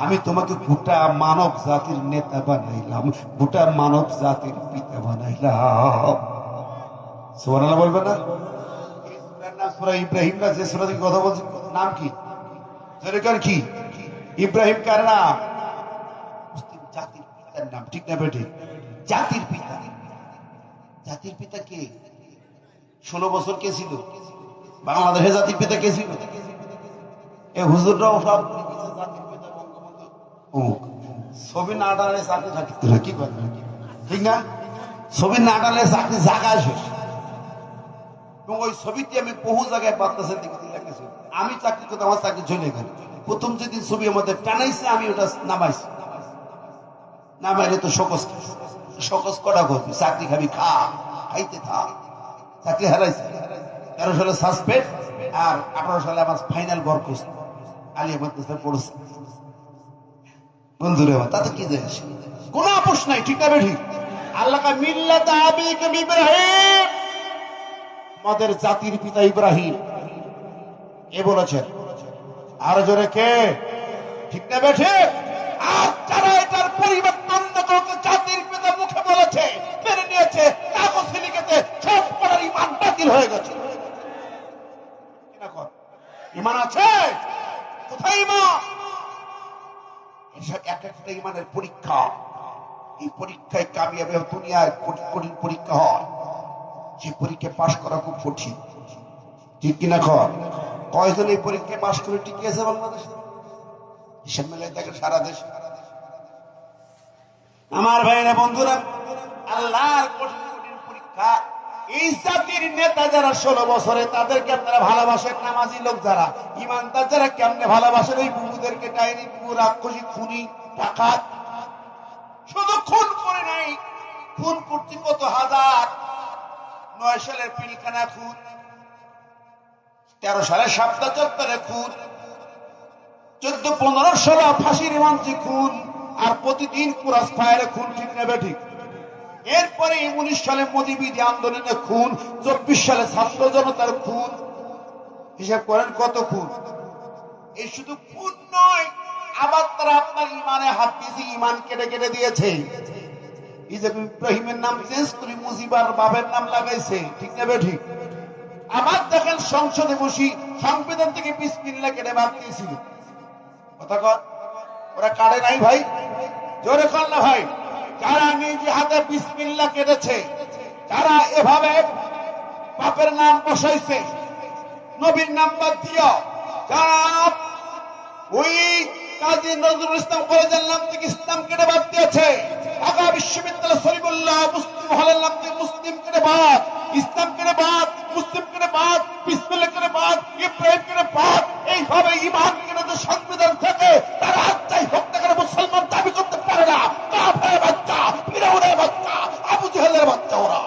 আমি তোমাকে গোটা মানব জাতির নেতা বানাইলাম, গোটা মানব জাতির পিতা বানাইলাম। সুবহানাল্লাহ বলবে না? সূরা ইব্রাহিম না, যে সূরা থেকে কথা বলছি, নাম কি? যেরকম কি ইব্রাহিম কার নাম? জাতির পিতার নাম, ঠিক না বেটি? জাতির পিতা। জাতির পিতা কে? 16 বছর কে ছিল বাংলাদেশে? জাতির পিতা কে ছিল? এ হুজুররাও সব জাতির পিতা বঙ্গবন্ধু অমুক। ছবি না ডালে চাকরি থাকতে না, কি করবে? ঠিক না? ছবি না ডালে চাকরি জায়গায় শেষ। এবং ওই ছবিটি আমি বহু জায়গায় বাতাসের দিকে লেগেছি। আমি চাকরি করতে, আমার চাকরি চলে গেল। প্রথম যেদিন ছবি আমাদের টানাইছে, আমি ওটা নামাইছি। নামাইলে তো সকস সকস কটা করবি, চাকরি খাবি, খা, খাইতে থাক। চাকরি হারাইছে। 13 সালে সাসপেন্ড, আর 18 সালে আমার ফাইনাল বরখাস্ত, আলিয়া মাদ্রাসায় পড়েছে। বন্ধুরে আমার তাতে কি যায়, কোনো আপোষ নাই, ঠিক না ঠিক? আল্লাহ কা মিল্লাত আবিকুম ইব্রাহিম, আমাদের জাতির পিতা ইব্রাহিম। কে বলেছেন? আর জোরে কে? ঠিক না বেঠে? আর যারা এটার পরিবর্তন করতে জাতির পিতা মুখে বলেছে, মেনে নিয়েছে, কাগজে লিখেছে, সব করার ইমান বাতিল হয়ে গেছে। ইমান আছে? কোথায় ইমান? এসব এক একটা ইমানের পরীক্ষা। এই পরীক্ষায় কামিয়াবি দুনিয়ায় কঠিন পরীক্ষা হয়, যে পরীক্ষা পাশ করা খুব কঠিন। ঠিক কিনা কর? কয়জন এই পরীক্ষায় পাশ করে টিকে আছে বাংলাদেশে? হিসাব মেলে দেখেন সারা দেশ। আমার ভাইরা বন্ধুরা, আল্লাহর কঠিন কঠিন পরীক্ষা। এই জাতির নেতা যারা 16 বছরে, তাদেরকে আপনারা ভালোবাসেন। নামাজি লোক যারা, ইমানদার যারা, কেমনে ভালোবাসেন? ওই বুবুদেরকে, ডাইনি বুবু, রাক্ষসী, খুনি, ডাকাত। শুধু খুন করে নাই, খুন করছে কত হাজার। 9 সালের পিলখানা খুন, 13 সালে শাপলা চত্বরে খুন, 14-15 সালে ফাঁসির মঞ্চে খুন, আর প্রতিদিন কুরাস ফায়ারে খুন। ঠিক নেবে ঠিক? এরপরে 19 সালে মোদী বিরোধী আন্দোলনে খুন, 24 সালে ছাত্র জনতার খুন। হিসাব করেন কত খুন। এই শুধু খুন নয়, আবার তারা আপনার ইমানে হাত দিয়েছে, ইমান কেটে কেটে দিয়েছে। এই যে ইব্রাহিমের নাম চেঞ্জ করে মুজিবার বাবের নাম লাগাইছে। ঠিক না বে ঠিক? আবার দেখেন সংসদে বসি সংবিধান থেকে বিসমিল্লাহ কেটে বাদ দিয়েছিল। কথা কর, ওরা কাটে নাই ভাই, জোরে কর না ভাই। যারা নিজে হাতে বিসমিল্লাহ কেটেছে, যারা এভাবে বাপের নাম বসাইছে, নবীর নাম বাদ দিও, যারা ওই কাজী নজরুল ইসলাম কলেজের নাম থেকে ইসলাম কেটে বাদ দিয়েছে, ঢাকা বিশ্ববিদ্যালয় শরীফুল্লাহ মুসলিম হলের নাম থেকে মুসলিম কেটে বাদ, ইসলাম কেটে বাদ, মুসলিম কেটে বাদ, বিসমিল্লাহ কেটে বাদ, ইব্রাহিম কেটে বাদ, এইভাবে ইমান কেটে যে সংবিধান থাকে, তারা যাই হোক না কেন মুসলমান দাবি করতে পারে না। কাফেরের বাচ্চা, ফিরাউনের বাচ্চা, আবু জেহেলের বাচ্চা। ওরা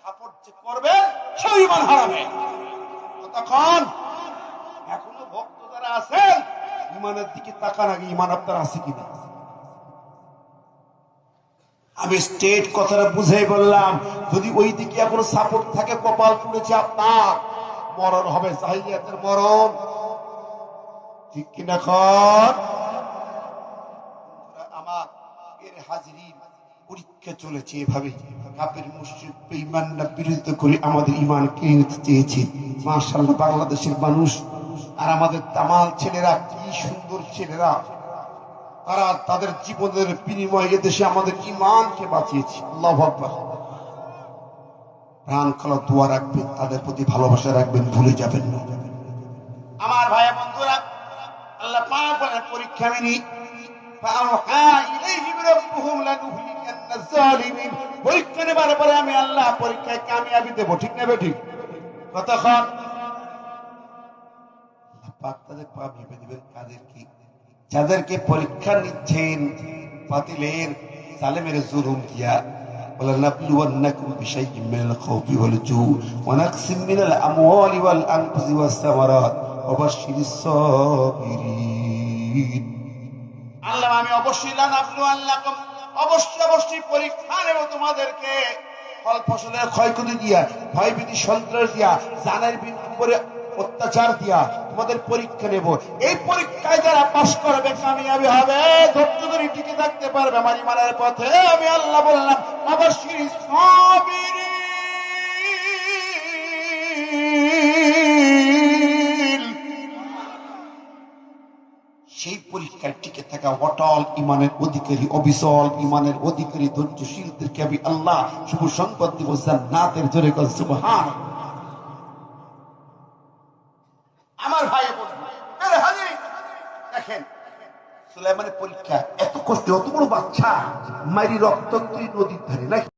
সাপোর্ট যে করবে সে ইমান হারাবে। তখন এখনো ভক্ত যারা আছেন, ইমানের দিকে তাকান আগে, ইমান আপনার আছে কিনা। আমি স্টেট কথাটা বুঝাই বললাম, যদি ওই দিকে এখনো সাপোর্ট থাকে, কপাল পুড়েছে আপনার, মরণ হবে জাহিলিয়াতের মরণ। ঠিক কিনা কর? আমার এর হাজিরিন, পরীক্ষা চলেছে এভাবে। কাফের মুশরিক বেঈমানরা বিরোধিতা করে আমাদের ঈমান কিনে নিতে চেয়েছে। মাশাআল্লাহ, বাংলাদেশের মানুষ আর আমাদের তামাল ছেলেরা, কি সুন্দর ছেলেরা, তারা তাদের জীবনের বিনিময়ে এদেশে আমাদের ঈমানকে বাঁচিয়েছে। আল্লাহু আকবার। প্রাণ খোলা দোয়া রাখবেন, তাদের প্রতি ভালোবাসা রাখবেন, ভুলে যাবেন না। আমার ভাই বন্ধুরা, আল্লাহ পাক বলেন পরীক্ষা মেনি পরীক্ষা নেবার পরে আমি আল্লাহ পরীক্ষায় কামিয়াবি দেবো। ঠিক না বে ঠিক? কতক্ষণ তাদের পা ভেবে দেবেন কাদের কি, যাদেরকে পরীক্ষা নিচ্ছেন বাতিলের জালেমের জুলুম দিয়া। ولنبلونكم بشيء من الخوف والجوع ونقص من الأموال والأنفس والثمرات وبشر الصابرين। আল্লাহ আমি অবশ্যই লানাবলুয়ান্নাকুম, অবশ্যই পরীক্ষা নেব তোমাদেরকে। ফল ফসলের ক্ষয়ক্ষতি দিয়া, ভয়ভীতি সন্ত্রাস দিয়া, জানের উপরে অত্যাচার দিয়া তোমাদের পরীক্ষা নেব। এই পরীক্ষায় যারা পাশ করবে কামিয়াবি হবে, ধৈর্য ধরে টিকে থাকতে পারবে আমার ঈমানের পথে। আমি আল্লাহ বললাম অবশ্যই সাবিরিন। সেই পরীক্ষায় টিকে থাকা অটল ঈমানের অধিকারী, অবিচল ঈমানের অধিকারী ধৈর্যশীলদেরকে আমি আল্লাহ শুভ সংবাদ দিব জান্নাতের। জোরে কর সুবহানাল্লাহ। আমার ভাই দেখেন, সুলাইমানের পরীক্ষা এত কষ্ট, অত বড় বাচ্চা মারি রক্ত নদীর ধারে নাকি